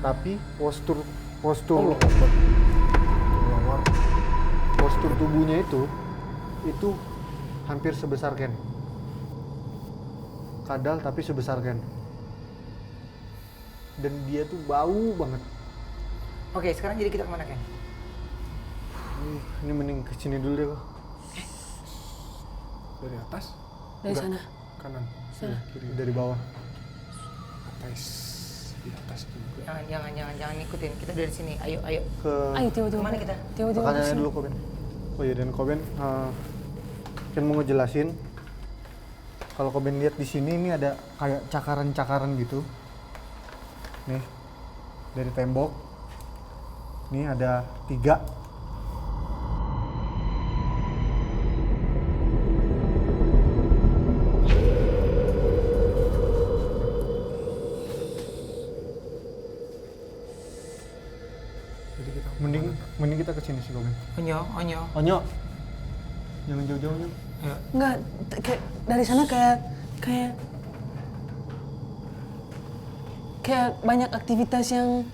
tapi postur Allah Akbar. Keluar. postur tubuhnya itu hampir sebesar Ken. Kadal tapi sebesar Ken. Dan dia tuh bau banget. Oke, sekarang jadi kita kemana Ken? Ini mending ke sini dulu deh kok. Dari atas, Dari sana. kanan, Sana. kiri, Dari bawah. atas, di atas juga. Jangan ikutin. Kita dari sini. Ayo. Ke Ayo tiba-tiba. Kemana kita? Tiba-tiba. makanannya kesini. dulu Koben. Oh iya, dan Koben Ken mau ngejelasin kalau Koben lihat di sini ini ada kayak cakaran-cakaran gitu. Nih, dari tembok. Nih ada 3. Jadi kita Mending kita ke sini sih Koben. Onyo. Onyo. Jangan jauh-jauh Onyo. Ayo. Enggak, kayak dari sana kayak banyak aktivitas yang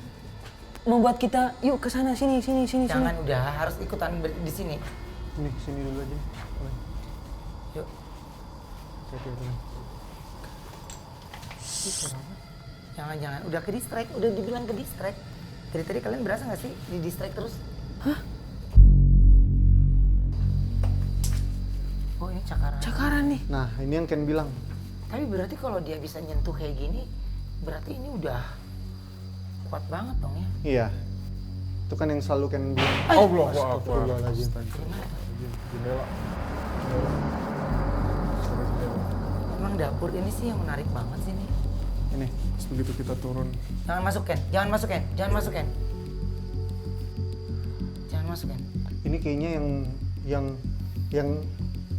membuat kita yuk ke sana sini. Jangan udah harus ikutan di sini. Ini sini dulu aja. Koben. Yuk. Hati-hati, Koben. Jangan. Udah ke distract. Udah dibilang ke distract. Dari tadi kalian berasa nggak sih di distract terus? Hah? Oh ini cakaran. Cakaran nih. Nah, ini yang Ken bilang. Tapi berarti kalau dia bisa nyentuh kayak gini, berarti ini udah kuat banget dong ya? Iya. Itu kan yang selalu kan bilang. Allahu Akbar. Astagfirullahaladzim. Astagfirullahaladzim. Jendela. Emang dapur ini sih yang menarik banget sih nih. Ini. Terus begitu kita turun, Jangan masuk Ken, jangan masuk Ken, jangan masuk Ken. Jangan masuk Ken. Ini kayaknya yang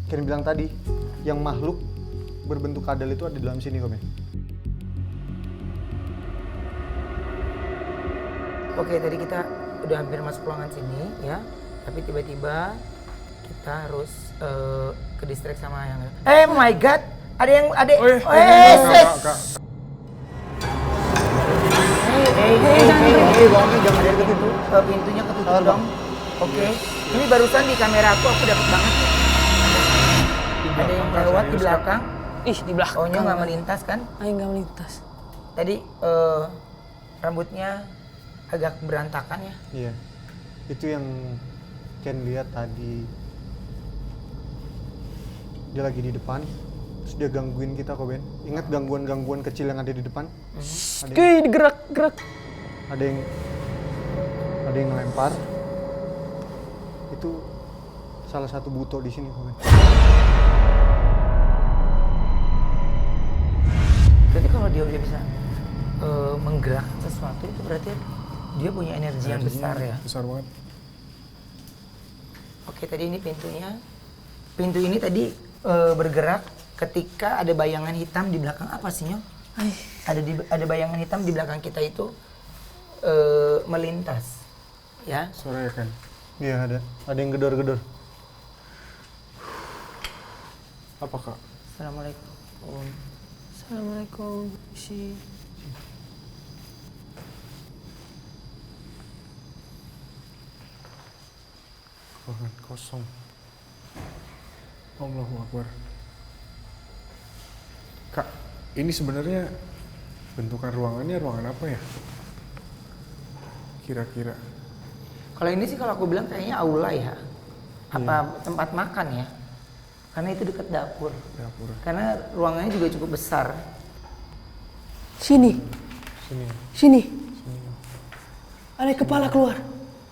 Ken bilang tadi, yang makhluk berbentuk kadal itu ada di dalam sini, Kom. Oke, tadi kita udah hampir masuk ruangan sini ya, tapi tiba-tiba kita harus ke distract sama yang. My God, ada yang ada. Kak. Jangan ada ketutup, pintunya ketutup dong. Oke, ini barusan di kamera aku dapat banget. Ada yang lewat di belakang. Ih, di belakang. Ohnya nggak melintas kan? Ayo nggak melintas. Tadi rambutnya agak berantakan ya. Iya. Itu yang Ken lihat tadi. Dia lagi di depan, terus dia gangguin kita, kok, Ben. Ingat gangguan-gangguan kecil yang ada di depan? Oke, gerak. Ada yang ngelempar. Itu salah satu buto di sini, kok, Ben. Berarti kalau dia udah bisa menggerakkan sesuatu itu berarti dia punya energi yang besar ya. Besar banget. Oke, tadi ini pintunya. Pintu ini tadi bergerak ketika ada bayangan hitam di belakang apa sih, Nyok? Ada bayangan hitam di belakang kita itu melintas. Ya. Suara ya kan? Iya, ada. Ada yang gedor-gedor. Apa Kak? Assalamualaikum. Assalamualaikum. Ruangan kosong. Allahu Akbar. Kak, ini sebenarnya bentukan ruangannya ruangan apa ya? Kira-kira. Kalau ini sih kalau aku bilang kayaknya aula ya. Apa tempat makan ya? Karena itu dekat dapur. Dapur. Karena ruangannya juga cukup besar. Sini. Ada kepala keluar.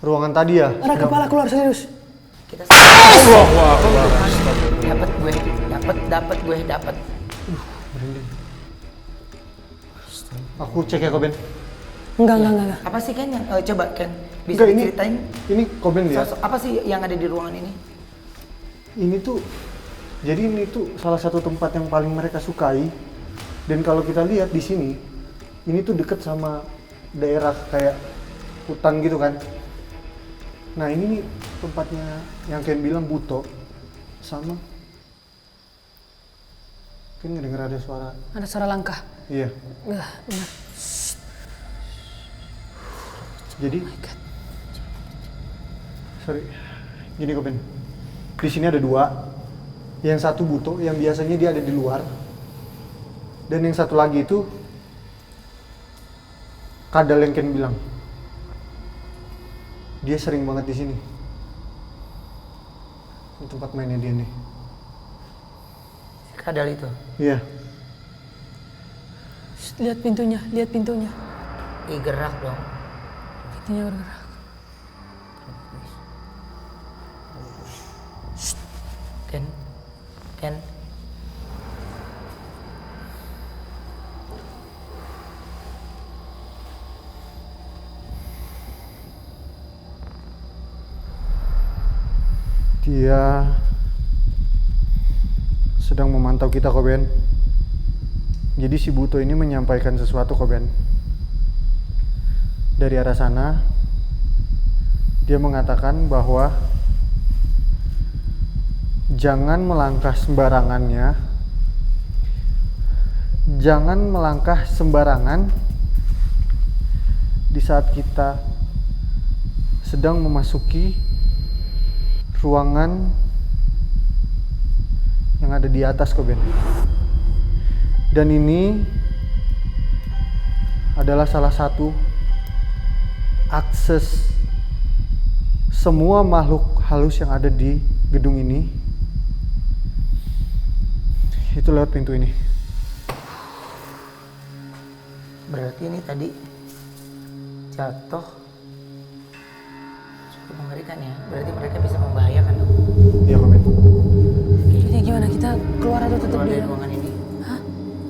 Ruangan tadi ya? Ada kepala keluar, serius. Kita dapat gue. Aku cek ya, Koben. Enggak. Apa sih Ken yang coba Ken bisa Enggak, diceritain ini Koben lihat. apa sih yang ada di ruangan ini? Ini tuh salah satu tempat yang paling mereka sukai. Dan kalau kita lihat di sini, ini tuh deket sama daerah kayak hutan gitu kan. Nah, ini nih tempatnya yang Ken bilang buto sama Ken ngedenger ada suara. Ada suara langkah. Iya. Benar. Jadi, sorry, gini Koben. Di sini ada dua. Yang satu buto, yang biasanya dia ada di luar. Dan yang satu lagi itu kadal yang Ken bilang. Dia sering banget di sini. Ini tempat mainnya dia nih. Kadal itu. Iya. Lihat pintunya. Gerak dong. Pintunya bergerak. Ken. Dia sedang memantau kita, Koben. Jadi si buto ini menyampaikan sesuatu, Koben. Dari arah sana, dia mengatakan bahwa jangan melangkah sembarangannya. Jangan melangkah sembarangan di saat kita sedang memasuki ruangan yang ada di atas, Koben. Dan ini adalah salah satu akses semua makhluk halus yang ada di gedung ini. Itu lewat pintu ini. Berarti ini tadi jatuh cukup mengerikan ya. Berarti mereka bisa membahayakan dong. Iya Komen. Jadi gimana, kita keluar atau tetap Keluar di dari dalam? ruangan ini. Hah?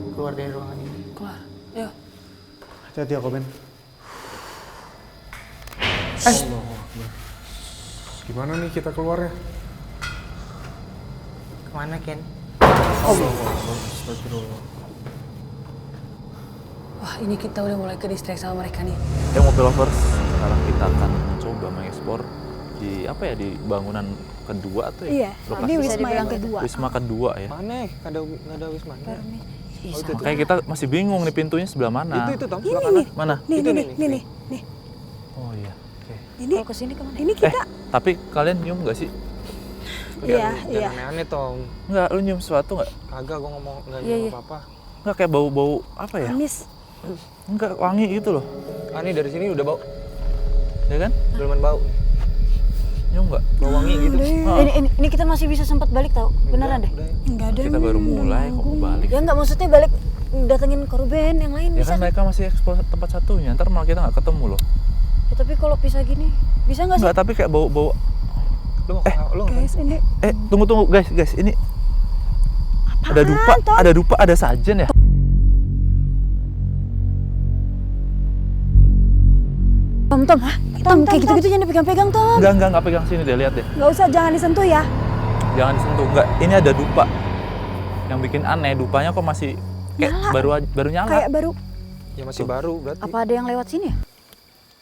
Keluar dari ruangan ini. Keluar. Ayo. Hati-hati ya Komen. Gimana nih kita keluarnya? Kemana Ken? Astagfirullah. Wah, ini kita udah mulai ke distract sama mereka nih. Ya Mobil Lovers, sekarang kita akan coba mengeksplor di apa ya, di bangunan kedua tuh ya? Iya, Lokasi ini kedua. wisma yang kedua. Wisma kedua ya. Mana? Nggak ada wisma. Ih, Oh, itu, sama. Kayak kita masih bingung nih pintunya sebelah mana. Itu Tom, Ini sebelah nih. kanan. Mana? Nih, Itu nih, nih, nih, nih. Oh iya. Oke. Ini Kalau kesini kemana? ini kita. Tapi kalian nyium nggak sih? Iya, Jangan iya. aneh-aneh Tom. Nggak, lu nyium sesuatu nggak? Kagak, gue ngomong nggak Iya, nyium iya. apa-apa. Nggak kayak bau-bau apa ya? Amis. Nggak, wangi gitu loh. Ah, nih dari sini udah bau, Ya kan? udah lumayan bau. Nyium nggak? Bau wangi gitu. Ini kita masih bisa sempat balik tau? Beneran deh. Udah. Enggak ada. Kita baru mulai kok balik. Ya enggak, maksudnya balik datengin korban yang lain Ya bisa kan mereka masih eksplor tempat satunya, ntar malah kita nggak ketemu loh. Ya, tapi kalau pisah gini bisa nggak sih? Nggak, tapi kayak bau-bau. Lu mau Guys, ini Tunggu guys, ini ada dupa, Tom? ada sajen ya? Tom, kayak gitu-gitu jangan dipegang-pegang, Tom. Enggak pegang sini deh, lihat deh. Nggak usah, jangan disentuh ya. Jangan disentuh, enggak. Ini ada dupa. Yang bikin aneh, dupanya kok masih kayak Nyala. baru nyala. Kayak baru. Ya masih baru berarti. Apa ada yang lewat sini ya?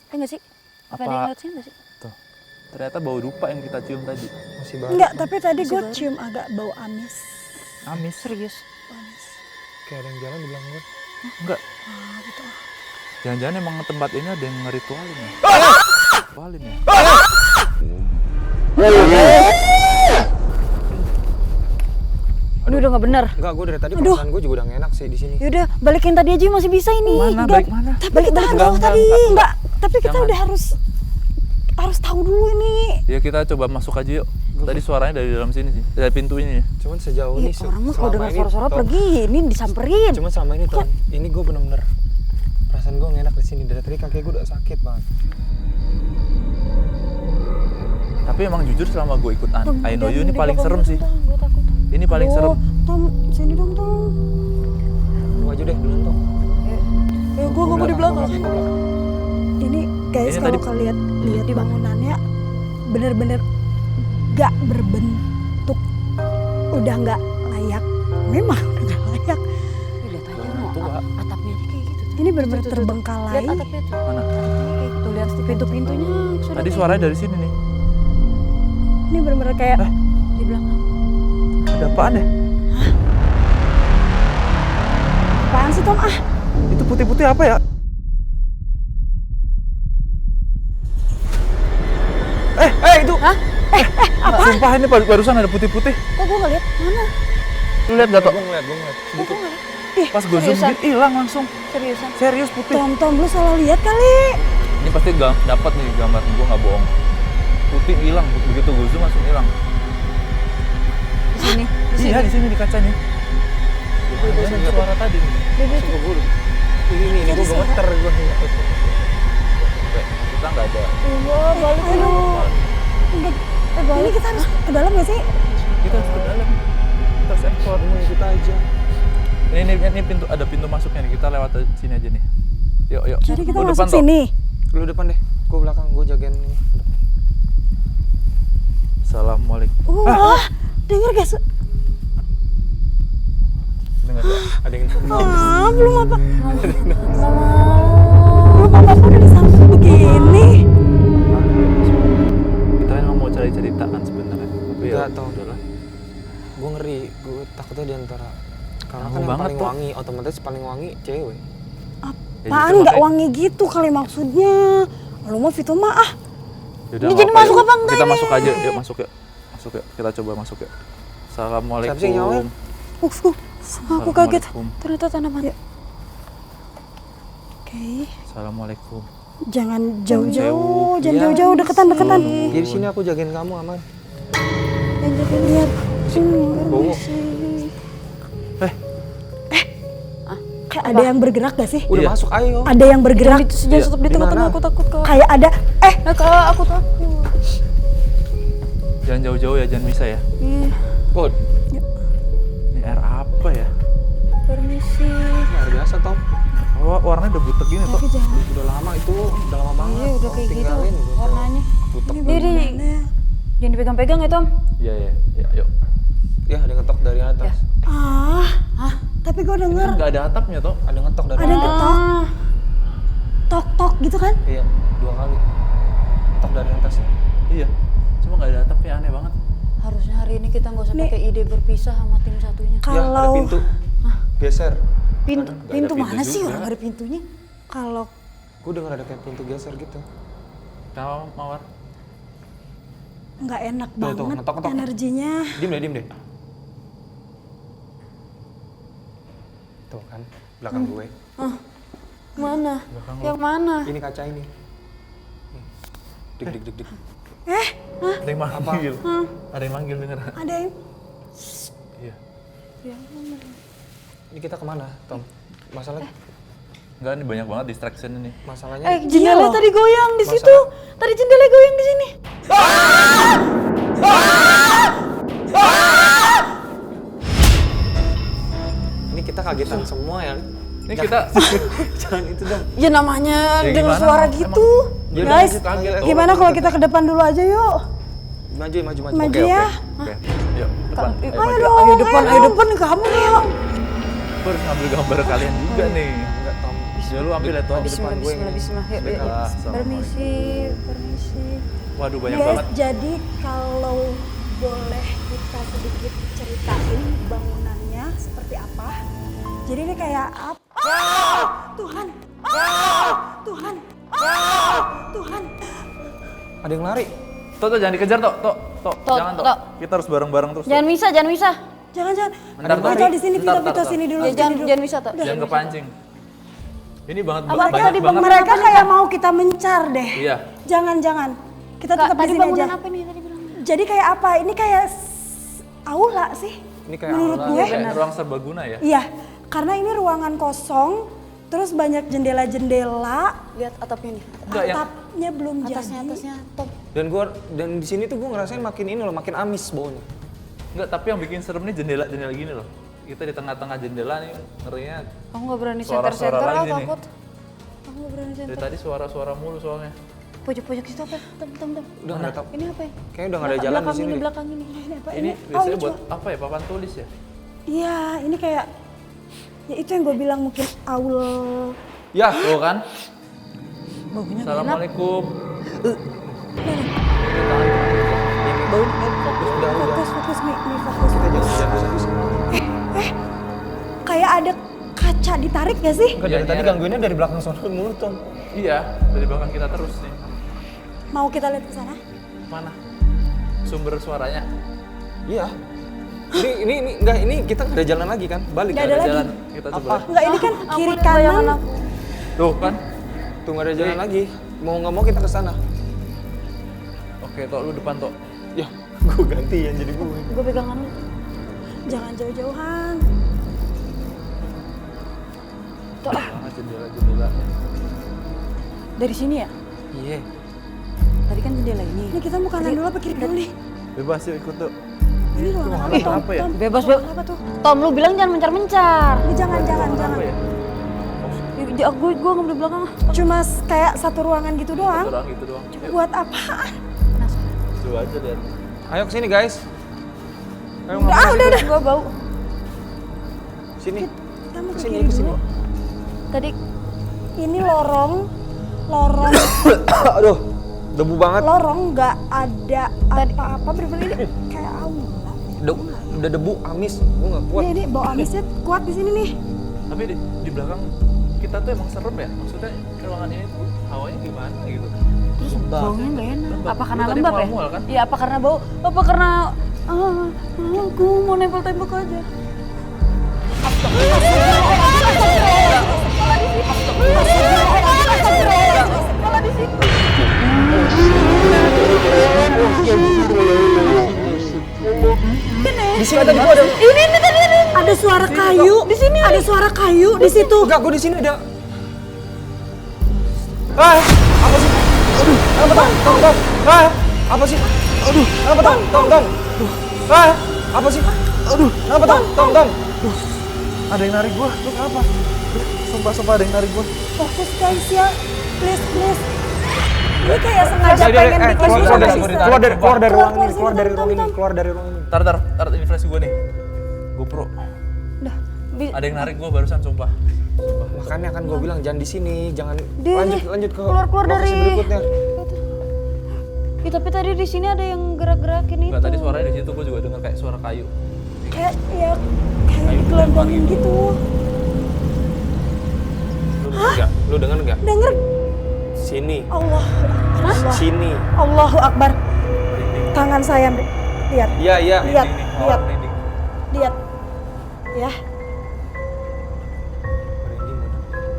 Enggak sih? Apa ada yang Apa- lewat sini nggak sih? Tuh. Ternyata bau dupa yang kita cium tadi. Masih baru. Enggak, tapi tadi gue cium agak bau amis. Amis. Serius. Amis. Kayak ada yang jalan di belakang gue. Enggak. Ah, gitu. Jangan-jangan emang tempat ini ada yang ngeritualin ya? Ritualin ya? Aduh, udah nggak bener. Enggak, gue dari tadi Aduh. perasaan gue juga udah nggak enak sih di sini. Yaudah, balikin tadi aja masih bisa ini. Mana? Nggak- Balik mana? Tapi balik ke bawah tadi. Enggak, tapi kita Jangan. udah harus tahu dulu ini. Ya kita coba masuk aja yuk. Tadi suaranya dari dalam sini sih, dari pintunya. Cuman sejauh Ih, ini orang mah kalau selama dengar ini, suara-suara Tom, pergi, ini disamperin. Cuman selama ini Tom, ini gue bener-bener perasaan gue nggak enak di sini. Dari tadi kaki gue udah sakit banget. Tapi emang jujur selama gue ikut Tom, I Know udah, You ini di paling belakang serem gua, sih. Tom, gua takut. Ini paling serem. Tom, sini dong, Tom. Lu aja deh duluan Tom. Ya, gue nggak mau di belakang. Ini guys, Ini kalau tadi- kalian lihat di bangunannya bener-bener gak berbentuk, udah nggak layak. Memang udah nggak layak. Lihat aja Bangunan no, tua. atapnya aja kayak gitu. Ini bener-bener Tuh, terbengkalai. Lihat atapnya tuh. Mana? Kayak gitu, lihat pintu-pintunya sudah Tadi kayak- suaranya dari sini nih. Ini bener-bener kayak Di belakang. Ada apaan ya? apaan sih, Tom? Ah, Itu putih-putih apa ya? Itu. Sumpah ini barusan ada putih-putih. kok gue nggak lihat? Mana? Lu lihat gak, Tok? Gue ngeliat. Sedikit. Pas gue zoom seriusan? gitu, hilang langsung. Seriusan? Serius putih. Tom, lu salah lihat kali. Ini pasti dapat nih gambar, gue nggak bohong. Putih hilang, begitu gue zoom langsung hilang. Di sini. Iya di sini di kaca nih. Ini suara tadi nih. Ini gue gemeter gue. Kita nggak ada. Wah, balik dulu. Ini kita harus ke dalam nggak sih? Kita harus ke dalam. Kita harus explore. Kita aja. Ini pintu, ada pintu masuknya nih. Kita lewat sini aja nih. Yuk. Jadi kita Gua masuk depan, Tok. sini. Lu depan deh. Gue belakang. Gue jagain ini. Assalamualaikum. Wah, denger gak? Dengar nggak? Ada yang Ah, belum apa. Belum apa-apa udah disamping begini. Kita kan mau cari cerita kan sebenarnya. Tapi ya Enggak, Tom. udahlah. Gue ngeri. Gue takutnya di antara. Karena Lama kan yang banget, paling Tom. wangi, otomatis paling wangi cewek. Ya, Apaan justru nggak makanya- wangi gitu kali maksudnya? Lu mau Vito mah ah. Yaudah, Ini nggak jadi apa-apa, masuk yuk. apa enggak Kita ini? masuk aja, yuk masuk yuk. Masuk yuk, kita coba masuk yuk. Assalamualaikum. Siapa sih yang nyalain? Aku kaget. Assalamualaikum. Ternyata tanaman. Oke, Assalamualaikum. jangan jauh-jauh, Sewu. jangan Iya. jauh-jauh, deketan. Jadi sini aku jagain kamu aman. Jangan jauh lihat. Sini. Bowo. Kayak ada yang bergerak gak sih? Udah Iya. masuk ayo. Ada yang bergerak. Jangan stop di Di tengah-tengah, mana? aku takut kak. Kayak ada. Kak, aku takut. Jangan jauh-jauh ya, jangan bisa ya. Iya. Put, Ini air apa ya? Permisi. ini air biasa Tom. Oh, warnanya udah butek gini toh. Tapi jangan. Udah lama itu, udah lama banget. Iya, udah Tom, kayak gitu tinggalin, udah warnanya. butek. Jadi jangan dipegang-pegang ya Tom. Iya ya, ya yuk. Ya, ada ngetok dari atas. Tapi gue Ini denger kan nggak ada atapnya toh. Ada ngetok dari ada yang atas. ketok. Tok-tok gitu kan? Iya, 2 kali. Ngetok dari atas. Iya. Cuma nggak ada atapnya, aneh banget. Harusnya hari ini kita nggak usah Nih. pakai ide berpisah sama tim satunya. Ya, ada Kalau pintu. Geser. Pintu, Nggak ada pintu pintu mana sih juga. orang nggak ada pintunya? kalau Gue denger ada kayak pintu geser gitu. Kamu Mawar. nggak enak Tuh, banget ngetok-ngetok. energinya. Diem deh. Tuh kan, belakang gue. Mana? Yang mana? Ini kaca ini. Nih. Dik. Ada yang manggil. Ada yang manggil denger. Ada yang Iya. Ini kita kemana, Tom? Enggak, ini banyak banget distraction ini. Masalahnya Jendela loh. tadi goyang di Masa- situ. Tadi jendela goyang di sini. ini kita kagetan semua ya. Ini kita Jangan itu dong. Ya namanya Ya dengan gimana, suara emang? gitu. Ya udah, guys, lanjut, kaget. gimana kalau kita ke depan dulu aja yuk? Maju. Maju ya. Oke. Yuk, depan. Ayo, Ayo maju. dong, ayo depan kamu yuk. Gue harus ngambil gambar kalian juga nih. Enggak, Tom. Ya lu ambil itu aja depan gue. Bismillah. Yuk, yuk, yuk. Permisi. Waduh, banyak Guys, banget. jadi kalau boleh kita sedikit ceritain bangunannya seperti apa. Jadi ini kayak apa? Tuhan. Tuhan. Tuhan. Ada yang lari. Toh, jangan dikejar, Toh. Jangan, Toh. Tok. Kita harus bareng-bareng terus. Jangan bisa, jangan bisa. Jangan. Bentar, Kita Toh. di sini, Bentar, kita bentar. sini dulu. Ya, sini jangan dulu. jangan bisa Tok. Jangan kepancing. Ini banget Apa banyak tadi banget. Mereka kayak mau kita mencar deh. Iya. Jangan. Kita Kak, tetap di tadi sini bangunan aja. apa nih tadi bilang? Jadi kayak apa? Ini kayak aula sih. Ini kayak Menurut aula. gue. Kayak ruang serbaguna ya. Iya, karena ini ruangan kosong, terus banyak jendela-jendela, Lihat atapnya nih. Enggak, yang atapnya belum Atasnya jadi. Tom. Dan di sini tuh gue ngerasain makin ini loh, makin amis baunya. enggak, tapi yang bikin serem nih jendela-jendela gini loh. Kita di tengah-tengah jendela nih, ngerinya Aku nggak berani Suara-suara center-center lagi nih. takut. Aku nggak berani dari center. tadi suara-suara mulu soalnya. Pojok-pojok situ apa? Tom. Udah nggak tahu. Ini apa ya? Kayaknya udah nggak ada jalan di sini. deh. Belakang ini. Ini apa Ini Oh, biasanya ini buat cuma- apa ya? Papan tulis ya? Iya, ini kayak ya itu yang gue bilang mungkin aul. Ya, Tuh kan? Baunya nggak enak. Assalamualaikum. Fokus nih, fokus. kita jangan fokus. Kayak ada kaca ditarik gak sih? Enggak, dari Iya, tadi iya. gangguinnya dari belakang sono mulu, Tom. Iya, dari belakang kita terus nih. Mau kita lihat ke sana? Mana? Sumber suaranya? Iya. Ini enggak, ini kita nggak ada jalan lagi kan? Balik. Nggak kan? ada lagi. Jalan. Kita coba. Enggak, ini kan Ampun, kiri bayangan kanan. aku. Tuh kan? Tuh nggak ada jalan lagi. Mau nggak mau kita ke sana. Oke, Tok, lu depan, Tok. Ya, gue ganti yang jadi gue. Gue pegangan lu. Jangan jauh-jauhan. Banget jendela-jendela. Dari sini ya? Iya. Tadi kan jendela ini. Ini kita mau kanan dulu apa kiri dulu nih? Bebas yuk ikut, Tok. Ini ruangan apa, Ini Tom? apa ya? Tom, Bebas, ruangan apa tuh? Tom, lu bilang jangan mencar-mencar. Ini jangan. Apa ya? Gue ngambil di belakang. Cuma kayak satu ruangan gitu doang. Satu orang gitu doang. Yuk, Buat apaan? coba aja lihat. Ayo ke sini, guys. Ayo Udah. Gue bau. Sini. Kita mau ke Kesini, kiri kesini. dulu. Tadi Ini lorong Aduh, debu banget. nggak ada apa-apa, bener-bener ini kayak aula. Udah debu, amis. Gue nggak kuat. Ini bau amisnya kuat di sini nih. Tapi di belakang kita tuh emang serem ya. Maksudnya ruangan ini tuh hawanya gimana gitu. terus baunya nggak enak. Lembab. Apa karena Lu tadi lembab ya? mual-mual kan? Iya, apa karena bau? Apa karena aku mau nempel tembok aja. Di sini tadi gue ada. Ini tadi ada suara kayu. Di sini ada suara kayu di situ. Enggak, gue di sini ada. Apa sih? Aduh, apa sih? Kenapa Tom? Tom. Ah, apa sih? Aduh, kenapa Tom? Aduh, ada yang narik gua. Lu kenapa? Sumpah ada yang narik gua. Fokus guys ya, please. Ini kayak sengaja pengen bikin keluar susah dari bisa. keluar dari ruang ini, Keluar sini, keluar dari ruang ini. Tar, ini flash gue nih. GoPro. Udah, Ada yang narik gue barusan, sumpah. Makanya kan gua bilang jangan di sini, jangan Di- lanjut ke keluar lokasi dari- berikutnya. Ih, tapi tadi di sini ada yang gerak-gerakin itu. Enggak, tadi suaranya di situ gue juga dengar kayak suara kayu. Kayak digelondongin gitu. Lu denger nggak? Denger Sini. Allah. Sini. Allahu Akbar. Tangan saya lihat. Iya. Lihat, Merinding. lihat. Ya.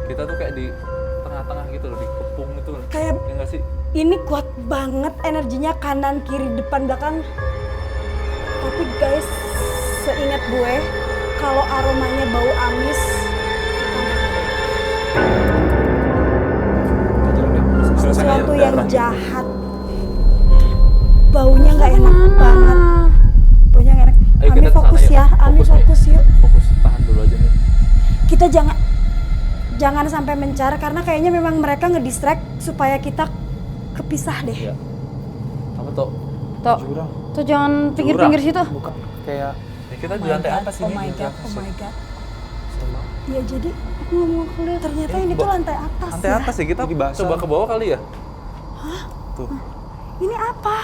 Kita tuh kayak di tengah-tengah gitu loh, dikepung itu loh. Kayak Ya nggak sih? ini kuat banget energinya, kanan kiri depan belakang. Tapi guys, seingat gue kalau aromanya bau amis, sesuatu yang jahat, baunya nggak enak banget, baunya nggak enak. Ayo Ami kita kesana fokus ya, Ami nih. fokus yuk. Fokus, tahan dulu aja nih. Kita jangan sampai mencar karena kayaknya memang mereka ngedistract supaya kita kepisah deh. Iya. Apa tuh? Tok, tuh jangan pinggir-pinggir situ. Bukan kayak Ya, kita di lantai atas Oh ini. my god, oh my god. sama. Ya jadi aku nggak mau kuliah. Ternyata ini tuh lantai atas. Lantai ya. atas ya, kita Ini basah. coba ke bawah kali ya? Tuh. Ini apa?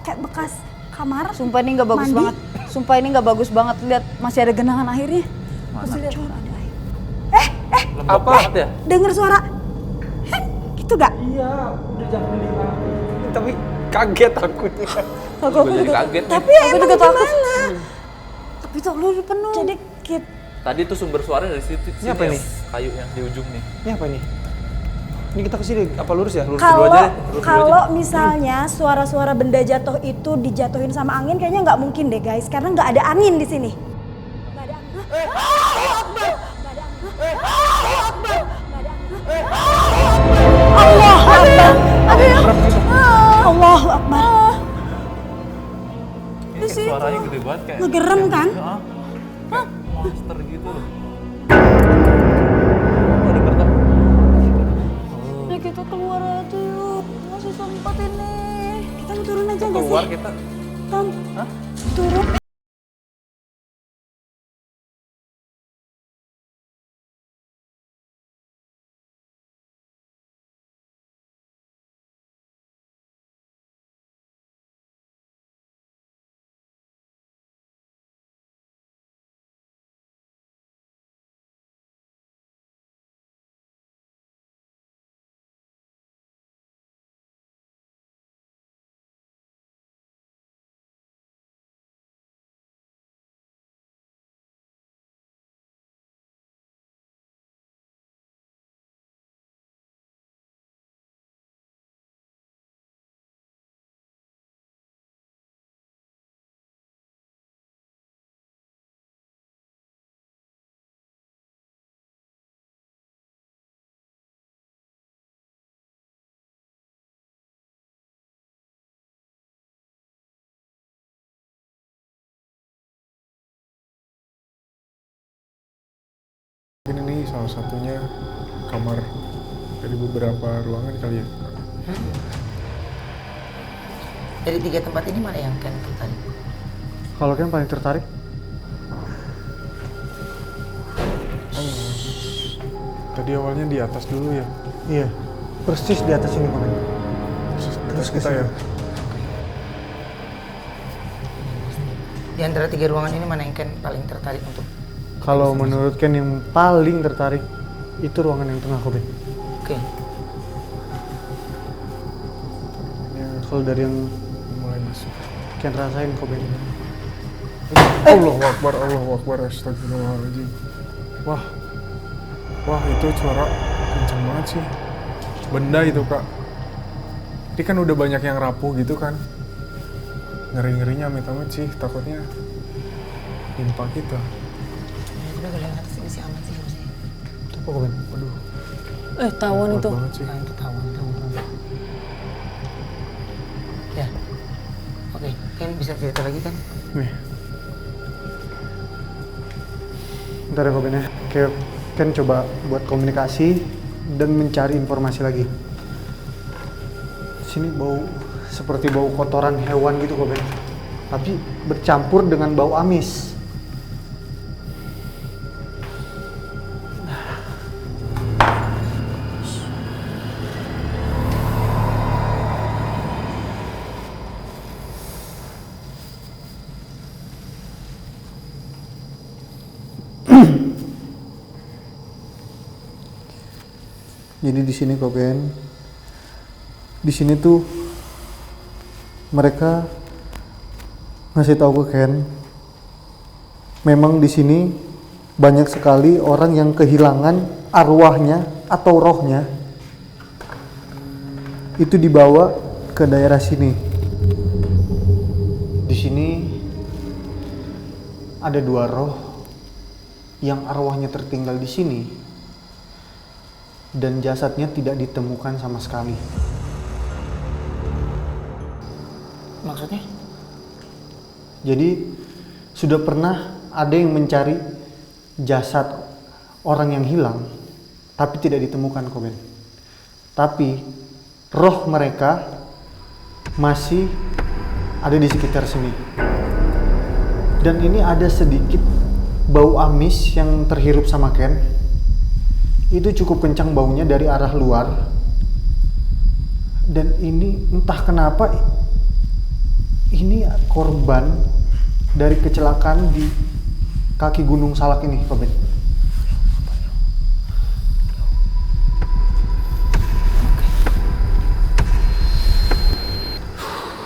Kayak bekas kamar. Sumpah ini nggak bagus Mandi. banget. Sumpah ini nggak bagus banget. Lihat masih ada genangan airnya. Masih lihat ada air. Lembab Apa? banget ya? Dengar suara? Heh, gitu gak? Iya, udah jangan tapi kaget akunya. Aku Gue jadi kaget nih. Tapi ya emang gimana? Tapi tuh lu penuh. Jadi kita Tadi tuh sumber suara dari situ. Ini apa ya, nih? Kayu yang di ujung nih. Ini apa ini? Ini kita ke sini apa lurus ya? Lurus dulu kalau aja deh, lurus dulu kalau aja. misalnya suara-suara benda jatuh itu dijatuhin sama angin, kayaknya nggak mungkin deh guys, karena nggak ada angin di sini. Nggak ada angin. Allahu Akbar. Nggak ada angin. Allahu Akbar. Nggak ada angin. Allahu Akbar. Allahu Akbar. Ini kayak suaranya gede banget kayak. Ngegerem kan? Heeh. Kayak monster gitu loh. Oh, denger tuh. Udah kita keluar aja yuk. Masih sempat ini. Kita turun aja nggak Keluar sih? kita. Tom, Hah? turun. Mungkin ini salah satunya kamar dari beberapa ruangan kali ya. Dari 3 tempat ini mana yang kan tertarik? Kalau kalian paling tertarik, Tadi awalnya di atas dulu ya. iya, persis di atas ini komen. Terus kita ya. Di antara 3 ruangan ini mana yang kan paling tertarik untuk? Kalau menurut Ken yang paling tertarik itu ruangan yang tengah komen. Oke. Kalau dari yang Mulai masuk. Ken rasain komen. Allahu Akbar, astagfirullahaladzim. Wah, itu suara kenceng banget sih. Benda itu kak. Ini kan udah banyak yang rapuh gitu kan. Ngeri-ngerinya amit-amit sih, takutnya nimpa kita. Udah kalau yang atas ini sih aman sih harusnya. Itu apa komen? Waduh, Tawan kuat itu. banget sih. Kalian ketahuan. Ya. Oke. Kan bisa cerita lagi kan? Nih. Bentar ya Koben ya. Kayak kan coba buat komunikasi dan mencari informasi lagi. Sini bau seperti bau kotoran hewan gitu Koben. Tapi bercampur dengan bau amis. Jadi di sini Koben, di sini tuh mereka ngasih tahu ke Ken, memang di sini banyak sekali orang yang kehilangan arwahnya atau rohnya itu dibawa ke daerah sini. Di sini ada 2 roh yang arwahnya tertinggal di sini. Dan jasadnya tidak ditemukan sama sekali. Maksudnya? Jadi sudah pernah ada yang mencari jasad orang yang hilang, tapi tidak ditemukan Koben. Tapi roh mereka masih ada di sekitar sini. Dan ini ada sedikit bau amis yang terhirup sama Ken. Itu cukup kencang baunya dari arah luar. Dan ini entah kenapa ini korban dari kecelakaan di kaki Gunung Salak ini, Koben.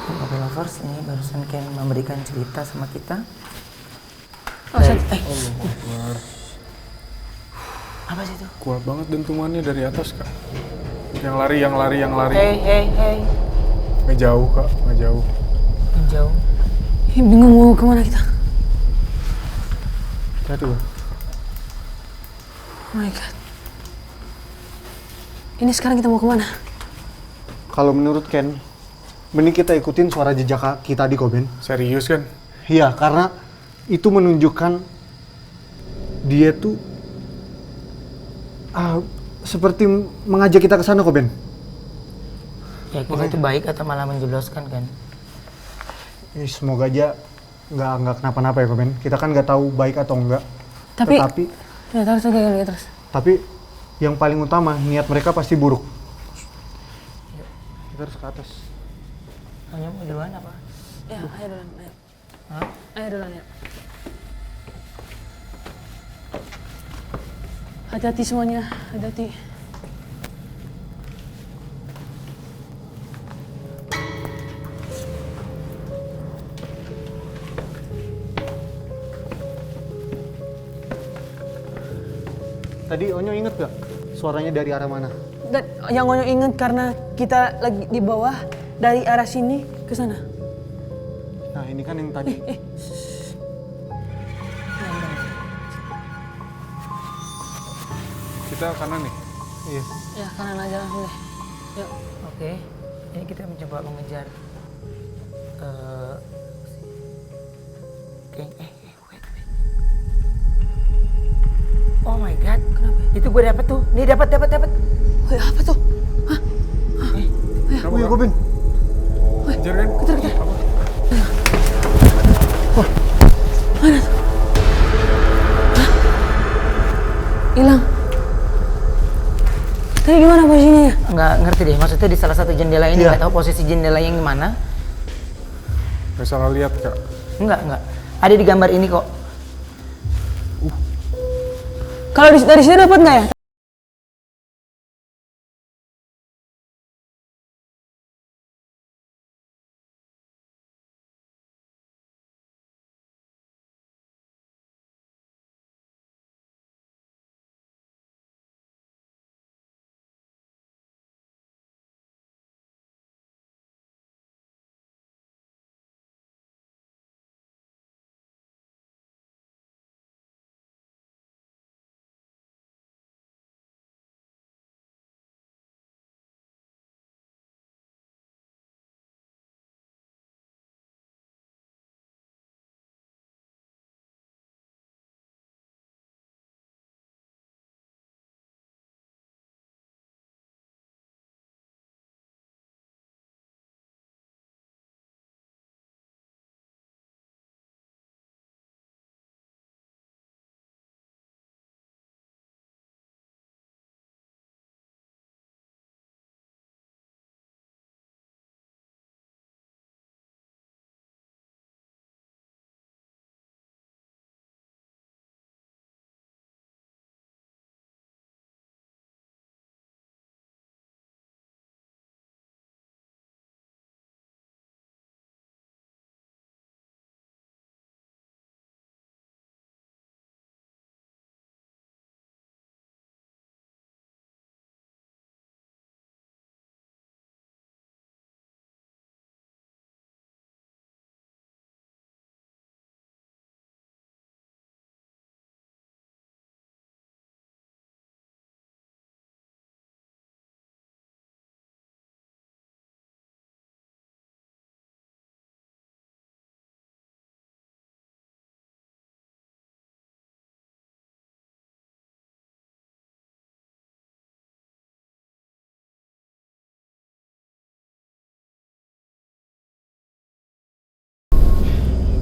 Oke lovers, ini barusan Ken memberikan cerita sama kita. Apa sih itu? Kuat banget dentumannya dari atas, Kak. Yang lari. Hey. Nggak jauh, Kak. Nggak jauh. Jauh. Bingung mau kemana kita. Lihat tuh. Oh my god. Ini sekarang kita mau kemana? Kalau menurut Ken, mending kita ikutin suara jejak kaki tadi, Koben. Serius kan? Iya, karena itu menunjukkan dia tuh seperti mengajak kita ke sana, Koben. Ya kita itu baik atau malah menjebloskan kan? Semoga aja nggak kenapa-napa ya, Koben. Kita kan nggak tahu baik atau enggak. Tapi Tetapi ya terus. Tapi yang paling utama, niat mereka pasti buruk. Kita harus ke atas. Hanya mau duluan apa? Ya, ayo duluan. Ayo. Hah? Ayo duluan ya. Hati-hati semuanya, hati-hati. Tadi Onyo inget gak suaranya dari arah mana? Dan yang Onyo inget karena kita lagi di bawah dari arah sini ke sana. Nah ini kan yang tadi. Kita kanan nih. Iya. Ya kanan aja langsung deh. Yuk. Oke. Ini kita mencoba mengejar. Wait. Oh my god, kenapa? Itu gue dapet tuh. Nih dapat. Woi, apa tuh? Kenapa, Wih, Kak? Koben. Kejar kan? Kejar. Apa? Mana tuh? Hah? Hilang. Tadi di mana posisinya ya? Nggak ngerti deh, maksudnya di salah satu jendela ini, Iya. nggak tahu posisi jendela yang mana. Nggak salah lihat, Kak. Enggak. Ada di gambar ini kok. Kalau dari sini dapat nggak ya?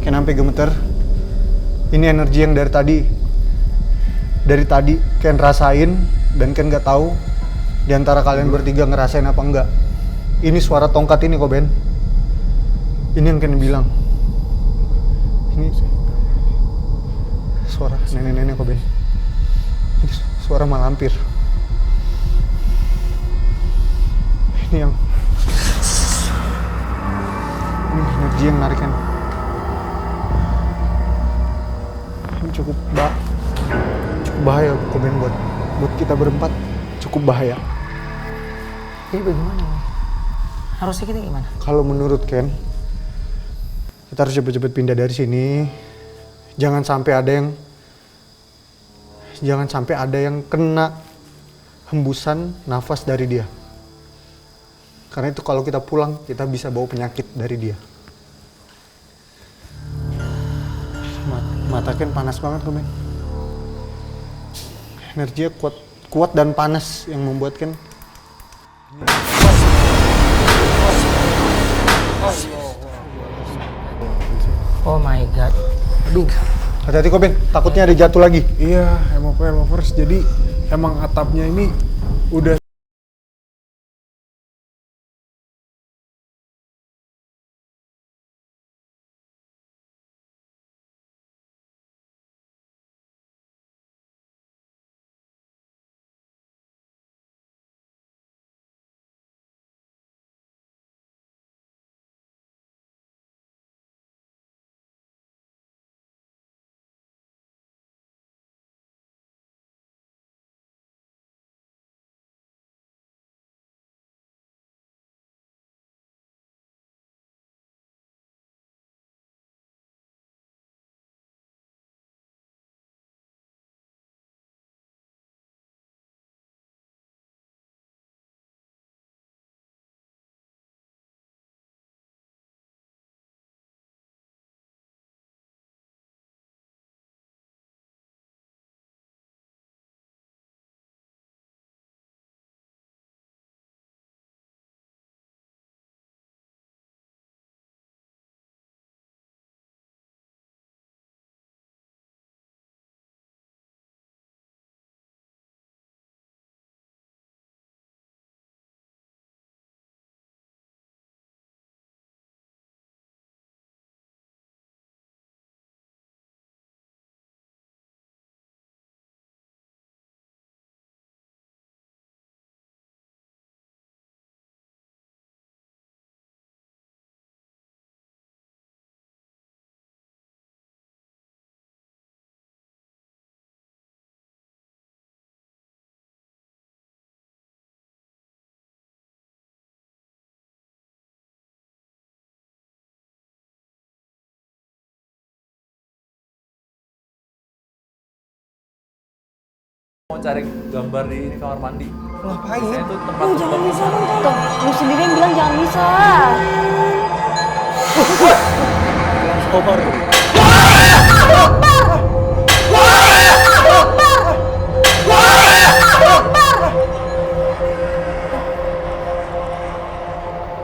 Ken sampai gemeter. Ini energi yang dari tadi Ken rasain dan Ken nggak tahu di antara kalian bertiga ngerasain apa enggak. Ini suara tongkat ini kok Ben. Ini yang Ken bilang. Ini suara nenek-nenek kok Ben. Ini suara malampir. Ini yang ini energi yang narik Ken. Ini cukup bahaya kok Ben buat kita berempat, cukup bahaya. Jadi bagaimana? Harusnya kita gimana? Kalau menurut Ken, kita harus cepet-cepet pindah dari sini. Jangan sampai ada yang kena hembusan nafas dari dia. Karena itu kalau kita pulang, kita bisa bawa penyakit dari dia. Mata Ken panas banget kok, Men. Energinya kuat dan panas yang membuat Ken Oh my god. aduh. Hati-hati kok Ben, takutnya ada jatuh lagi. Iya, hemovers. Jadi emang atapnya ini udah Mau cari gambar di ini kamar mandi. Ngapain? Biasanya itu tempat Oh, jangan bisa dong. Tuh, lu sendiri yang bilang jangan bisa.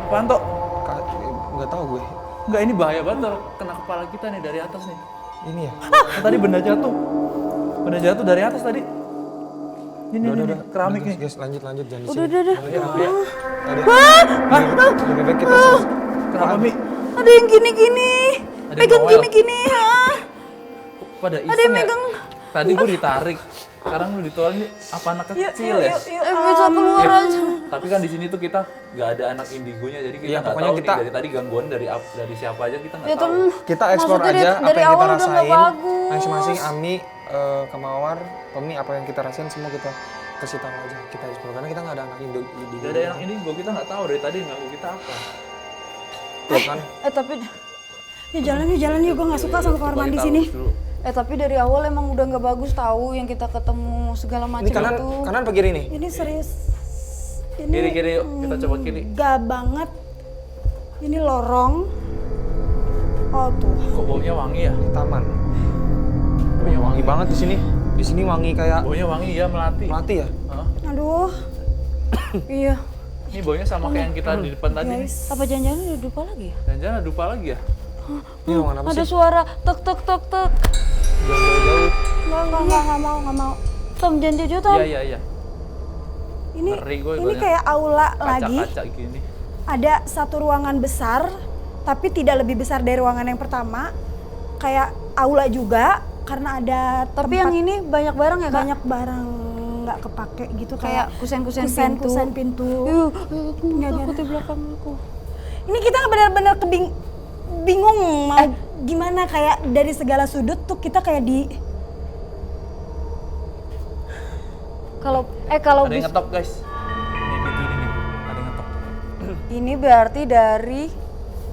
Apaan Tok? Nggak tahu gue. Enggak, ini bahaya banget Tok. Kena kepala kita nih dari atas nih. Ini ya? Kan tadi benda jatuh. Benda jatuh dari atas tadi. Ini keramik nih. Guys, lanjut jangan di Udah, sini. udah. Lebih baik kita Kenapa Mi? Ada yang gini-gini. Ada yang Pegang bawel. gini-gini. Pada iseng Ada yang ya? megang. Tadi gue ditarik. Sekarang lu ditolak ini apa anak kecil ya? Bisa keluar aja. Tapi kan di sini tuh kita nggak ada anak indigonya, jadi kita Iya, nggak pokoknya tahu kita- nih dari tadi gangguan dari siapa aja kita nggak Ya tahu. temen. Kita explore Maksudnya aja dari apa yang kita awal udah nggak rasain. bagus. Masing-masing Ami, Kemawar, Tommy apa yang kita rasain semua kita kasih tahu aja. Kita explore karena kita nggak ada anak Indo di Gak ada yang indigo, kita nggak tahu dari tadi ganggu kita apa. Tuh kan. Tapi ya jalan yuk, gue nggak suka sama kamar Coba mandi kita sini. urus dulu. Tapi dari awal emang udah nggak bagus tahu yang kita ketemu segala macam Ini kanan itu. kanan apa kiri nih? Ini serius. Kiri yuk, kita coba kiri. Gak banget. Ini lorong. Oh tuh. Kok baunya wangi ya? Di taman. Baunya Wangi banget di sini. Di sini wangi kayak Baunya wangi ya, melati. melati ya? Hah? Aduh. Iya. Ini baunya sama kayak yang kita di depan tadi nih. Guys. Apa jangan-jangan udah lupa lagi ya? Jangan-jangan ada dupa lagi ya? Ini ruangan apa Ada sih? suara tek tek tek tek. Jauh-jauh. Nggak mau. Tom, jangan jauh Tom. Iya. Ini Ngeri gue ini banyak kayak aula lagi. Kaca-kaca gini. Ada satu ruangan besar, tapi tidak lebih besar dari ruangan yang pertama. Kayak aula juga, karena ada Tapi tempat yang ini banyak barang ya, Kak? banyak barang nggak kepake gitu, Kayak kusen-kusen pintu. kusen pintu. Aku takut di belakangku. Ini kita benar-benar bingung mau gimana, kayak dari segala sudut tuh kita kayak di Kalau Ada yang ngetok guys. Ini pintu ini nih. Ada yang ngetok. ini berarti dari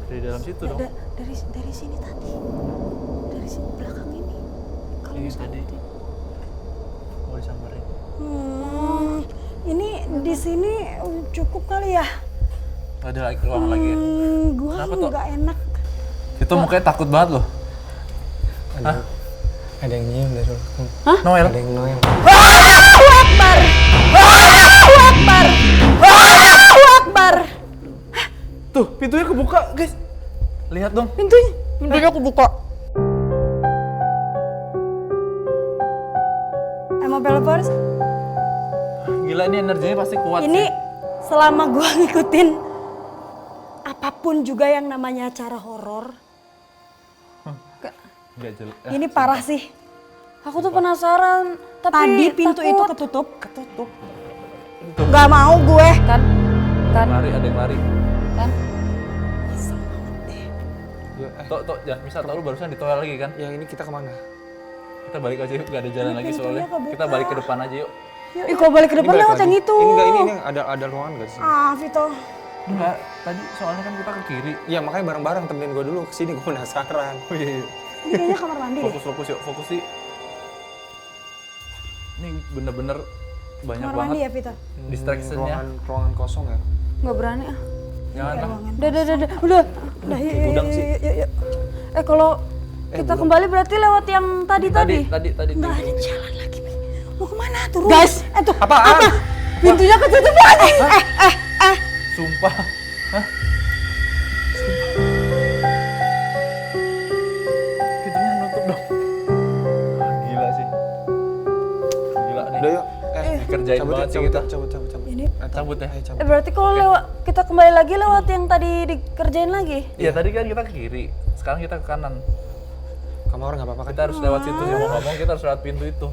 Dari dalam situ dong. dari sini tadi, dari sini belakang ini. Kalau Ini misalnya tadi. Mau disamperin. Ini di sini cukup kali ya. Gak ada lagi ruangan lagi ya. Gua Kenapa, Tok? nggak enak. Itu mukanya takut banget loh. Ada yang nyium dari belakang. Noel. Ada yang Noel. Akbar. Tuh, pintunya kebuka, guys. Lihat dong. Pintunya kebuka. Emang Pelopors, Gila, ini energinya pasti kuat ini sih. selama gua ngikutin apapun juga yang namanya acara horor, Nggak jelek. ini parah sih. aku tuh penasaran, tapi Tadi pintu itu takut. ketutup. Gak mau gue. kan Ada yang lari. kan Tok, jangan misal tau lu barusan di toilet lagi kan? Yang ini kita kemana? Kita balik aja yuk, gak ada jalan Ini lagi pintunya soalnya. kebuka. Kita balik ke depan aja yuk. Ih, kalau balik ke depan balik lewat lagi. yang itu. Ini enggak, ini ada ruangan gak sih? Ah, Vito. Enggak, tadi soalnya kan kita ke kiri. Iya makanya bareng-bareng temenin gue dulu kesini, gue penasaran. Oh iya. Ini kayaknya kamar mandi deh. Fokus yuk, fokus sih. Ini bener-bener banyak Kamar banget mandi ya, Vito. distraction-nya. Ruangan kosong ya? Nggak berani ah. Jangan lah. Udah. Udah, Gudang sih. yuk. Kalau kita kembali berarti lewat yang tadi. Tadi. Nggak ada jalan lagi, Mi. Mau kemana tuh? Guys, tuh. Apaan? Pintunya ketutup lagi. Sumpah. Hah? Pintunya nutup dong. Gila sih. Gila nih. Udah yuk. Dikerjain banget sih kita. Cabut. Ini Cabut ya. Cabut. berarti kalau lewat kita kembali lagi lewat yang tadi dikerjain lagi. Iya, tadi kan kita ke kiri. Sekarang kita ke kanan. Kamar nggak apa-apa kan? Kita harus lewat situ sih, mau ngomong kita harus lewat pintu itu.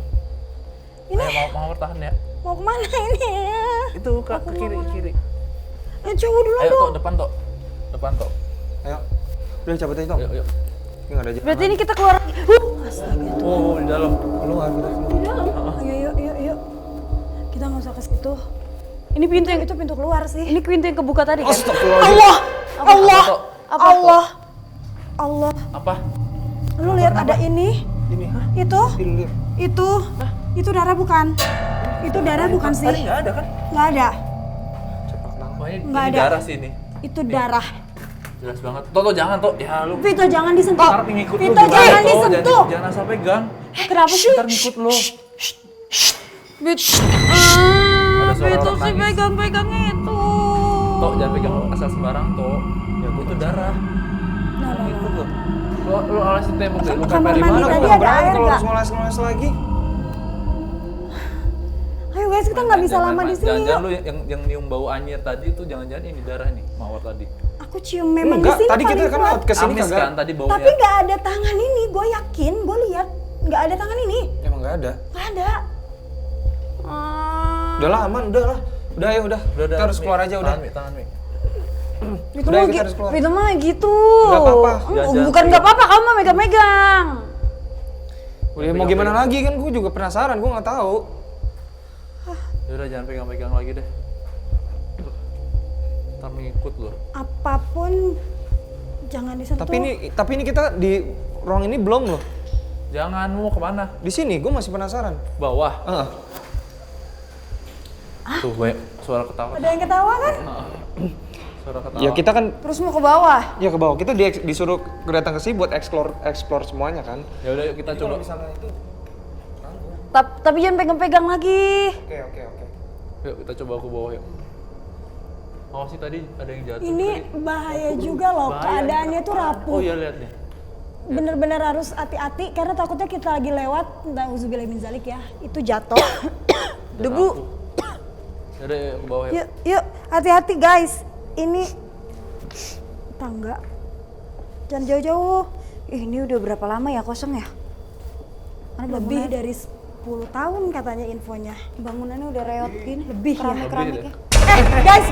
Ini. Ayo, mau bertahan ya. mau kemana ini? Itu ke kiri. Coba dulu Ayo, dong. Tok, depan, Tok. Ayo. Udah cabut aja Tom. Yuk. Ini nggak ada jalan. Berarti ini kita keluar. Oh, di dalam. Keluar kita. Yuk. Kita nggak usah ke situ. Ini pintu yang itu pintu keluar sih. Ini pintu yang kebuka tadi kan? Allah. Apa? Lu lihat ada ini? Ini. Itu? Ini. Itu darah bukan? Itu darah bukan sih? Tadi nggak ada kan? Nggak ada. Cepat tangan. Wah, ini Nggak ada. darah sih ini. Itu darah. Jelas banget. Tok, jangan, Tok. Ya lu. Vito jangan disentuh. Ntar ngikut lu. Vito gimana, jangan Tok? disentuh. Jangan asal pegang. Kenapa sih? Ntar ngikut lu. Ada suara Itu orang sih nangis. pegang-pegang itu. Tok, jangan pegang asal sembarang, Tok. Ya, itu darah. Ngikut lu. Lu olesin tembok deh. Lu Kamar kepel di mandi mana? tadi Gua ada berani air kalau nggak? harus ngoles lagi. Ayo guys, kita nggak bisa lama di sini. Jangan-jangan Yuk. lu yang nyium bau anyir tadi itu jangan-jangan ini darah nih, mawar tadi. Aku cium memang di Enggak, sini tadi kita paling kan kuat. lewat kesini Amis kagak. kan tadi baunya. Tapi nggak ada tangan ini, gue yakin, gue lihat nggak ada tangan ini, Emang nggak ada. nggak ada. Udah lah, aman, udah lah. Udah ya, udah. Kita harus Mi. keluar aja udah. Tahan, Mi. Itu Udah, mah kita harus keluar. Itu mah gitu. Nggak apa-apa. Jangan- Bukan nggak apa-apa, kamu mah megang-megang. Udah mau gimana lagi kan? Gue juga penasaran, gue nggak tahu. Ya udah jangan pegang-pegang lagi deh. Ntar ngikut loh. Apapun jangan disentuh. Tapi ini kita di ruang ini belum loh. Jangan, mau kemana? Di sini gue masih penasaran. Bawah. Heeh. Tuh banyak suara ketawa. Ada yang ketawa kan? Suara ketawa. Ya kita kan Terus mau ke bawah. ya ke bawah. Kita disuruh datang ke sini buat explore semuanya kan. Ya udah yuk kita coba. itu. Tapi jangan pegang-pegang lagi. Oke. Yuk kita coba ke bawah yuk. Awas sih tadi ada yang jatuh. Ini tadi. bahaya juga loh, Bahaya. keadaannya tuh rapuh. Oh iya lihat deh. Bener-bener harus hati-hati karena takutnya kita lagi lewat, na'udzubillah min zalik ya, itu jatuh. Debu. Ada ke bawah ya. Yuk, yuk, hati-hati guys. Ini tangga. Jangan jauh-jauh. Ih, ini udah berapa lama ya kosong ya? Lebih dari 10 tahun katanya infonya. Bangunannya udah reot gini. Lebih ya. Lebih deh. Guys,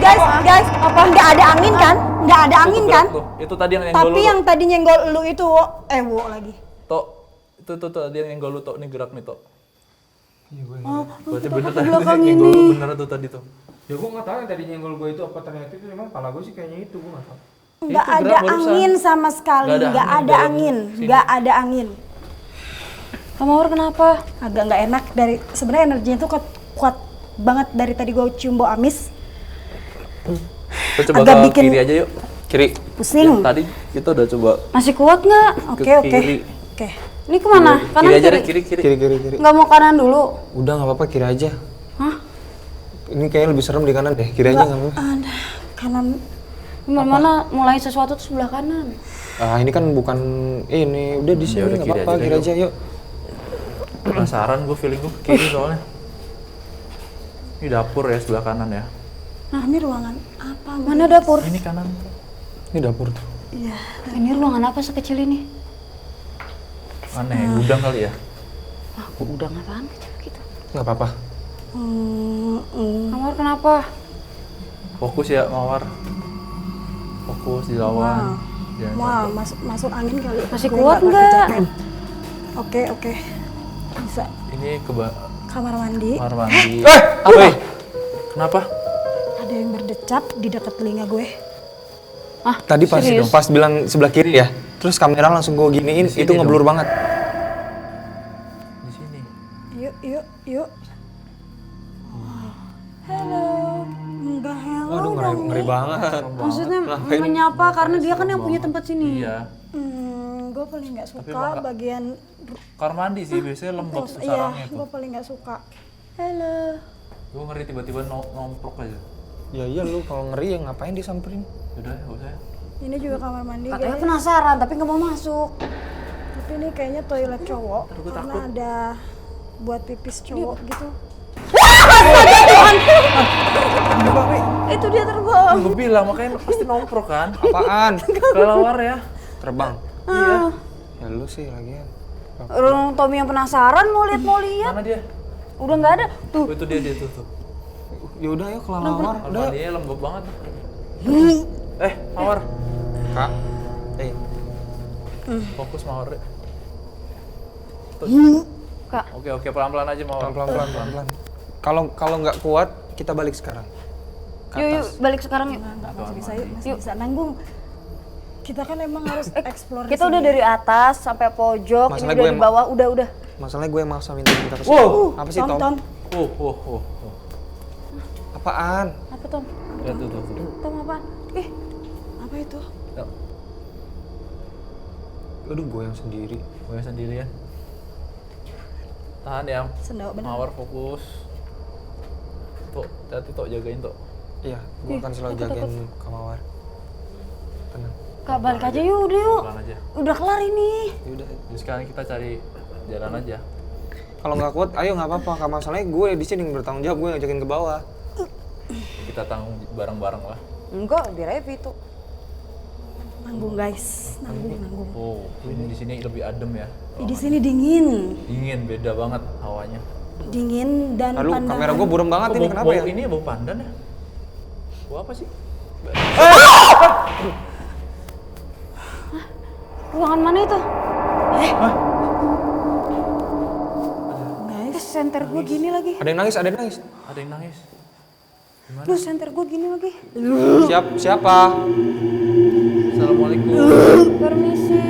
apa nggak ada angin kan? Nggak ada angin kan? Tuh, itu tadi yang Tapi nyenggol yang tadi nyenggol lu itu, wo lagi. Tok. Itu tuh tadi yang nyenggol lu, Tok. Ini gerak nih, Tok. Oh, Berarti kita bener ke tadi belakang nyenggol lu ini. bener tuh tadi tuh. Ya gue nggak tahu yang tadi nyenggol gue itu apa, ternyata itu memang pala gue sih kayaknya itu, gue nggak tahu. Nggak Itu ada gerak barusan. angin sama sekali, Nggak ada nggak angin ada dalam angin, sini. nggak ada angin. Mawar kenapa? Agak nggak enak dari sebenarnya energinya tuh kuat banget dari tadi gue cium bau amis. Kita coba Agak ke bikin- kiri aja yuk. Kiri. Pusing. Yang tadi kita udah coba Masih kuat nggak? Oke. kiri. Oke. Ini kemana? Kanan Kiri aja kiri? deh, kiri. Kiri. Nggak mau kanan dulu? Udah nggak apa-apa, kiri aja. Hah? Ini kayaknya lebih serem di kanan deh, kiri aja nggak apa-apa. Ada kanan. Mana mulai sesuatu tuh sebelah kanan. Ah ini kan bukan ini, udah di sini udah nggak kiri apa-apa, aja deh, kiri yuk. aja yuk. Penasaran gue feeling gue ke kiri soalnya. Ini dapur ya sebelah kanan ya. Nah, ini ruangan apa? Mana dapur? Ini kanan. Ini dapur tuh. Iya. Ini ruangan apa sekecil ini? Aneh, gudang kali ya. Ah, udah apaan kecil gitu? Nggak apa-apa. Mawar kenapa? Fokus ya, Mawar. Fokus dilawan. Jangan Wah, masuk angin kali. Masih Gue kuat pakai nggak? jaket. Oke. Bisa. Ini ke Kamar mandi. kamar mandi. Apa? Kenapa? Ada yang berdecap di dekat telinga gue. Tadi pas Serius? pas bilang sebelah kiri ya, terus kamera langsung gue giniin, Di sini itu ngeblur dong. banget. Di sini. Yuk. Halo. Enggak hello Waduh dong. ngeri banget. Maksudnya menyapa karena dia kan yang punya tempat sini. Iya. Gue paling nggak suka emang bagian Kamar mandi sih biasanya lembab tuh iya, sarangnya gue tuh. paling nggak suka. Halo. Gue ngeri tiba-tiba nomprok aja. Ya iya lu kalau ngeri ya ngapain disamperin? Udah, gak usah ya. Ini juga kamar mandi Katanya guys. penasaran tapi nggak mau masuk. Tapi ini kayaknya toilet cowok karena ada buat pipis cowok gitu. Itu dia terbang. Gue bilang makanya pasti nomprok kan. Apaan? Kelawar ya. Terbang. Iya. Ya lu sih lagian. Orang Tommy yang penasaran mau lihat. Mana dia? Udah nggak ada. Tuh. Oh, itu dia tuh. Ya udah yuk kelawar. Kamar mandinya lembab banget. Mawar. Kak. Fokus Mawar deh. Kak. Oke, pelan-pelan aja Mawar. Pelan-pelan. Kalau nggak kuat kita balik sekarang. Ke Yuk atas. balik sekarang yuk. Masih bisa nanggung. Kita kan emang harus explore. Kita udah dari atas sampai pojok, Masalah ini gue udah di emang- bawah, udah. Masalahnya gue maksa minta ke sini. Wow. Apa sih Tom? Tom. Apaan? Apa Tom? Lihat tuh. Tom apa? Apa itu? Aduh goyang sendiri. Gue sendirian. Tahan ya. Sendawa bener. Mawar fokus. Tok, hati Tok, jagain Tok. Iya, gue akan selalu jagain Kamawar. Tenang. Kak balik aja yuk, udah yuk. Pelan aja. Udah kelar ini. Ya udah. Jadi sekarang kita cari jalan aja. Kalau nggak kuat, ayo nggak apa-apa. Kalau masalahnya gue di sini yang bertanggung jawab, gue ngajakin ke bawah. Kita tanggung bareng-bareng lah. Enggak, biar aja itu. Nanggung guys, nanggung. Oh, ini di sini lebih adem ya. Di sini dingin, Dingin, beda banget hawanya. dingin dan Lalu pandangan. kamera gue buram banget ini kenapa ya? Ini bau pandan ya? Bau apa sih? Ruangan mana itu? Guys, senter gue gini lagi. Ada yang nangis, ada yang nangis. Ada yang nangis. Lu senter gue gini lagi. Siapa? Assalamualaikum. Permisi.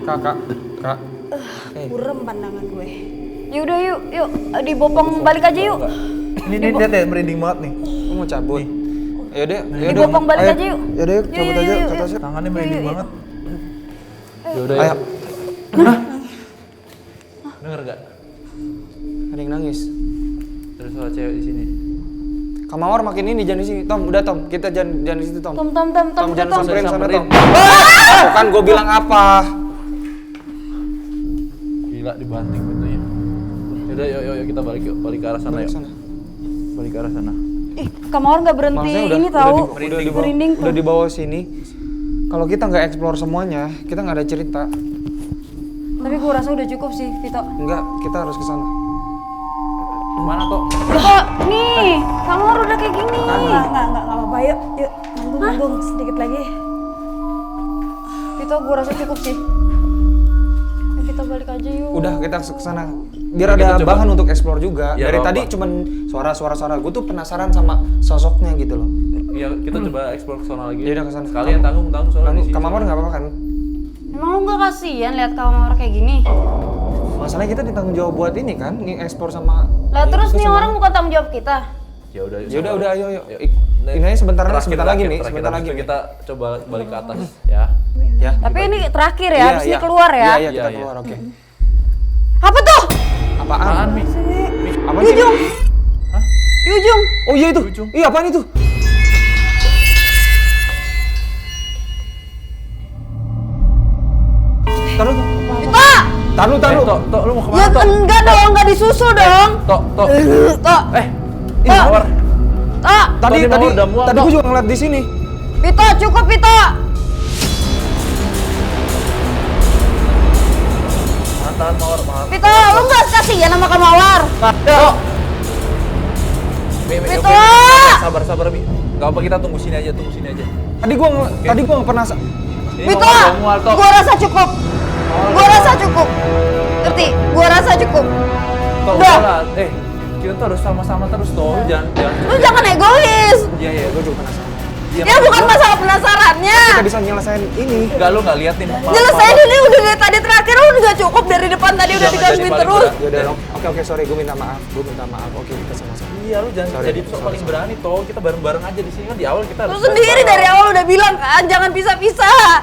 Kak. Burem pandangan gue. Yaudah yuk, dibopong balik aja yuk. Ini lihat ya, merinding banget nih. Gue mau cabut. Ayo deh, Dibopong balik aja yuk. Yaudah yuk, cabut aja ke atasnya. Tangannya merinding banget. Yaudah Ayo. ya. Denger gak? Ada yang nangis. Ada suara cewek di sini. Kak Mawar makin ini jangan di sini. Tom, udah Tom, kita jangan di situ Tom. Tom, Jangan Tom. samperin sana Samperin. Tom. Kan gue bilang apa? Gila dibanting pintunya. Yaudah yuk kita balik yuk, balik ke arah sana yuk. Balik ke arah sana. Ih, Kak Mawar nggak berhenti Maksudnya ini tahu. Merinding. Udah dibawa sini. Kalau kita nggak explore semuanya, kita nggak ada cerita. Tapi gue rasa udah cukup sih, Vito. Enggak, kita harus ke sana. Mana toh? Vito, nih, Kak Mawar udah kayak gini. Enggak apa-apa. Yuk, nanggung sedikit lagi. Vito, gue rasa cukup sih. Ayo kita balik aja yuk. Udah, kita ke sana. Biar Kita ada coba. bahan untuk explore juga. Ya, Dari apa-apa. tadi cuman suara-suara. Gue tuh penasaran sama sosoknya gitu loh. Iya, kita coba explore ke sana lagi. Ya udah, ke sana. Sekalian tanggung soalnya di sini. Kak Mawar nggak apa-apa kan? Emang lu nggak kasihan lihat Kak Mawar kayak gini? Masalahnya kita ditanggung jawab buat ini kan, nge-explore sama. Lah terus nih orang bukan tanggung jawab kita. Ya udah. Udah, ayo. Ini aja sebentar lagi nih. Terakhir kita coba balik ke atas ya. Ya. Tapi ini terakhir ya, Iya, habis ini iya. keluar ya. Iya, kita Iya, keluar, oke. Apa tuh? Apaan? Mi? Apaan Di sih? ujung. Di ujung. Oh iya itu. Iya, apaan itu? Taruh. Vito! Taruh. Tok, lu mau Ya kemana Tok? enggak dong, enggak disusul dong. Tok. Tok. Ih, Mawar. Tok. Tadi Tadi Mawar udah mual, tadi Tok. gua juga ngeliat di sini. Vito, cukup Vito. Tahan Mawar. Vito, lu nggak kasihan sama Kak Mawar? Tok. Mi, Vito! oke. Sabar, Mi. Gak apa kita tunggu sini aja. Tadi gua nggak pernah Ini Vito, Mawar udah mual, Tok. gua rasa cukup. Ngerti? Gua rasa cukup. Tok, Udah. udahlah. Kita tuh harus sama-sama terus toh. Jangan. Lu jangan egois. Iya. Gua juga penasaran. Iya, Ya bukan masalah penasarannya. Kita bisa nyelesain ini. Enggak, lu nggak liatin. Nyelesain ini udah dari tadi terakhir lu udah cukup dari depan tadi udah Jangan digangguin jadi paling terus. berat. Ya udah, oke, sorry, gua minta maaf. Oke, kita sama-sama. Iya, lu jangan Sorry, jadi sok paling berani toh. Kita bareng-bareng aja di sini kan di awal kita Lu harus. sendiri dari awal udah bilang kan jangan pisah-pisah.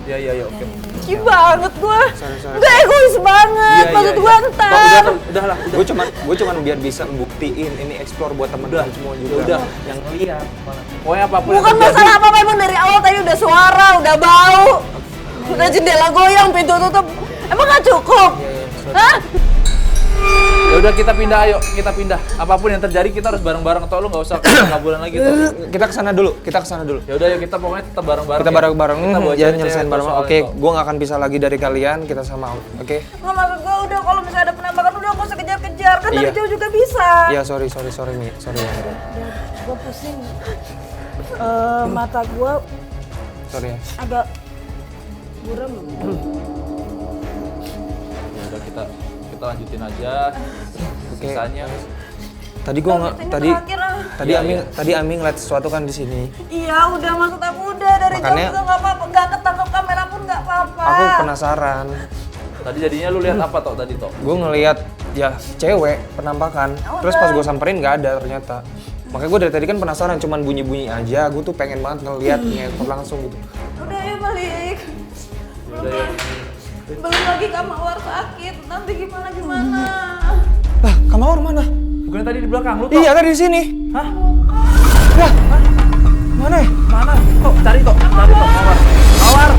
Iya, oke. Benci banget gua. Sorry. Gak egois banget. Iya, Maksud iya. gua Tok, entar. udahlah. Gue cuman biar bisa buktiin ini explore buat teman-teman semua juga. Udah. Yang ngeliat. Pokoknya apapun Bukan yang terjadi. masalah apa-apa, emang dari awal tadi udah suara, udah bau. Udah jendela goyang, pintu tutup. Emang gak cukup? Hah? Ya udah kita pindah, ayo kita pindah. Apapun yang terjadi kita harus bareng-bareng. Atau lu nggak usah kaburan lagi tuh. Kita kesana dulu. Ya udah yuk kita pokoknya tetap bareng-bareng. Kita bareng-bareng. Kita bawa Ya cewek-cewek nyelesain tuh bareng. soalnya Oke, tuh. gue gak akan pisah lagi dari kalian. Kita sama. Oke. Nggak, maksud gua udah kalau misalnya ada penampakan udah gak usah kejar-kejar. Kan dari Iya. jauh juga bisa. Iya, sorry Mi. Sorry ya. Gua pusing. Mata gua Sorry ya. agak buram. Ya udah kita lanjutin aja. Oke. Sisanya. Tadi gue nggak. Ini Tadi terakhir lah. tadi Ami ngeliat sesuatu kan di sini. Iya udah, maksud aku udah dari Makanya- jauh juga nggak apa-apa, nggak ketangkep kamera pun nggak apa-apa. Aku penasaran. Tadi jadinya lu lihat apa Tok tadi Tok? Gue ngeliat ya cewek penampakan. Terus pas gue samperin nggak ada ternyata. Makanya gue dari tadi kan penasaran, cuman bunyi-bunyi aja. Gue tuh pengen banget ngeliat ngekor langsung gitu. Udah ya balik. Udah ya. Belum lagi Kak Mawar sakit, nanti gimana? Lah, Kak Mawar mana? Bukan tadi di belakang lu Tok? Iya tadi di sini. Hah? Lah, mana ya? Mana? Tok, cari Tok. Mawar.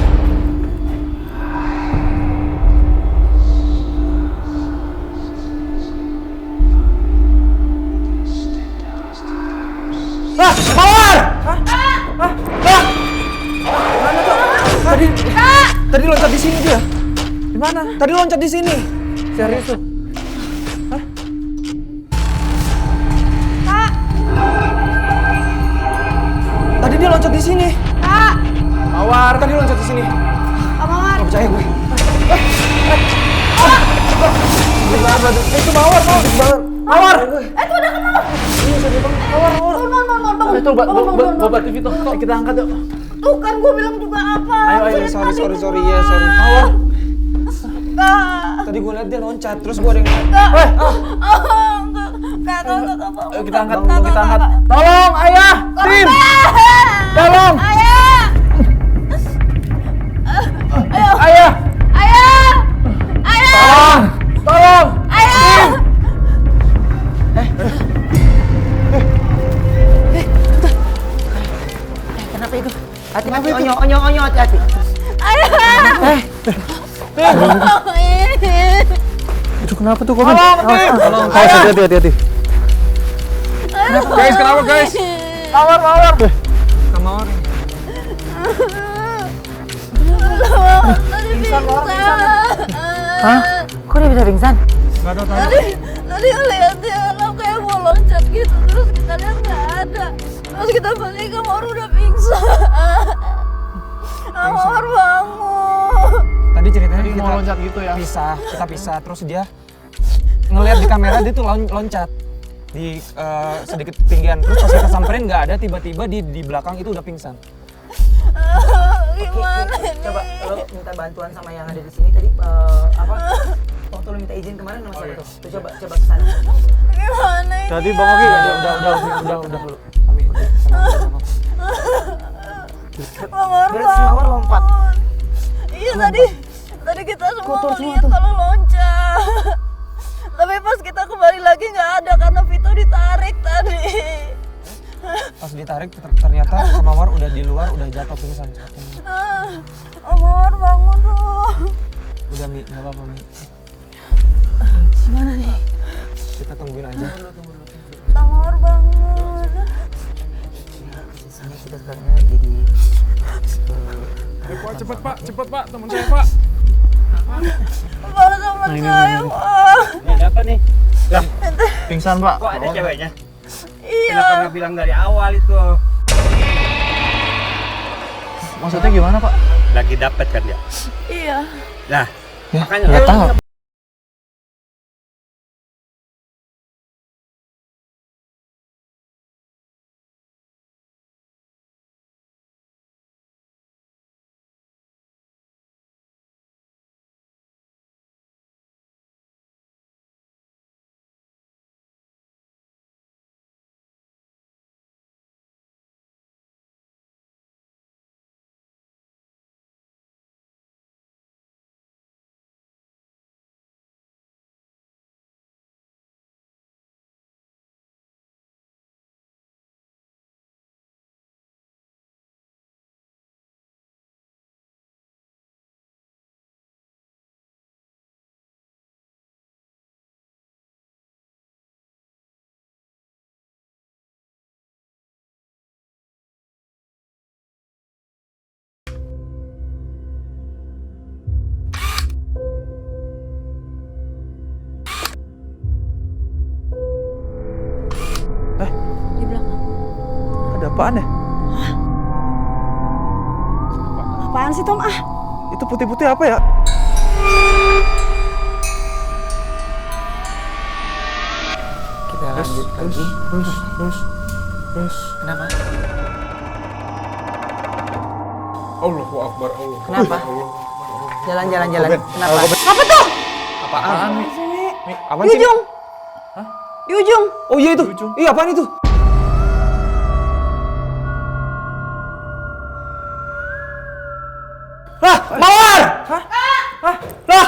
Tadi loncat di sini dia. Di mana? Tadi loncat di sini. Serius tuh? Tadi dia loncat di sini. Mawar. Tadi loncat di sini. Kak Mawar. Gak percaya gue. Itu Mawar. Mawar. Itu ada Kak Mawar. Bangun. Itu bawa TV Tok. Kita angkat yuk. Tuh kan gue bilang juga apa. Ayo. Sorry ya, sorry. Mawar. Kak. Tadi gue liat dia loncat, terus gue ada yang Kak. Kak. Ayo kita angkat. Tolong ayah. Tim. Tolong. Ayah. Ayah. Tolong. Ayah. onyo, hati-hati. Itu kenapa tuh Komen? Tolong. Hati-hati. Guys, kenapa guys? Mawar. Kamar. Hah? Kok dia bisa pingsan? Tadi lihat dia alam kayak mau loncat gitu, terus kita lihat nggak ada, terus kita balik ke Mawar udah pingsan. Mawar bangun. Tadi ceritanya Tadi mau loncat gitu ya? Kita pisah, terus dia ngelihat di kamera dia tuh loncat di sedikit ketinggian, terus pas kita samperin nggak ada, tiba-tiba di belakang itu udah pingsan. Gimana ini? Coba lo minta bantuan sama yang ada di sini tadi waktu lo minta izin kemarin sama siapa tuh? Tuh coba ke sana. Gimana ini? Tadi Bang Oki. Udah dulu. Kami sama. Mawar Terus si Mawar lompat. Iya tadi kita semua ngeliat kalau loncat. Tapi pas kita kembali lagi nggak ada karena Vito ditarik tadi. Pas ditarik ternyata Mawar udah di luar, udah jatuh pingsan. Mawar bangun tuh. Udah Mi, nggak apa-apa Mi. Gimana nih? Kita tungguin aja. Mawar bangun. Di sini kita sekarang jadi Ayo Pak, cepet Pak, teman saya Pak. Baru sama saya, Pak. Ini apa nih? Pingsan Pak. Kok ada ceweknya? Iya. Kenapa nggak bilang dari awal itu? Maksudnya gimana Pak? Lagi dapat kan dia? Iya. Nah, makanya Nggak tahu. Di belakang. Ada apaan ya? Apaan sih Tom? Itu putih-putih apa ya? kita lanjut lagi. Terus. Kenapa? Allahu Akbar, Allah. Kenapa? Jalan. Kenapa? Apa tuh? Apaan Mi? Apaan Di sih? Mi? ujung. Di ujung. Oh iya itu. Iya apaan itu? Lah, Mawar! Hah? Lah,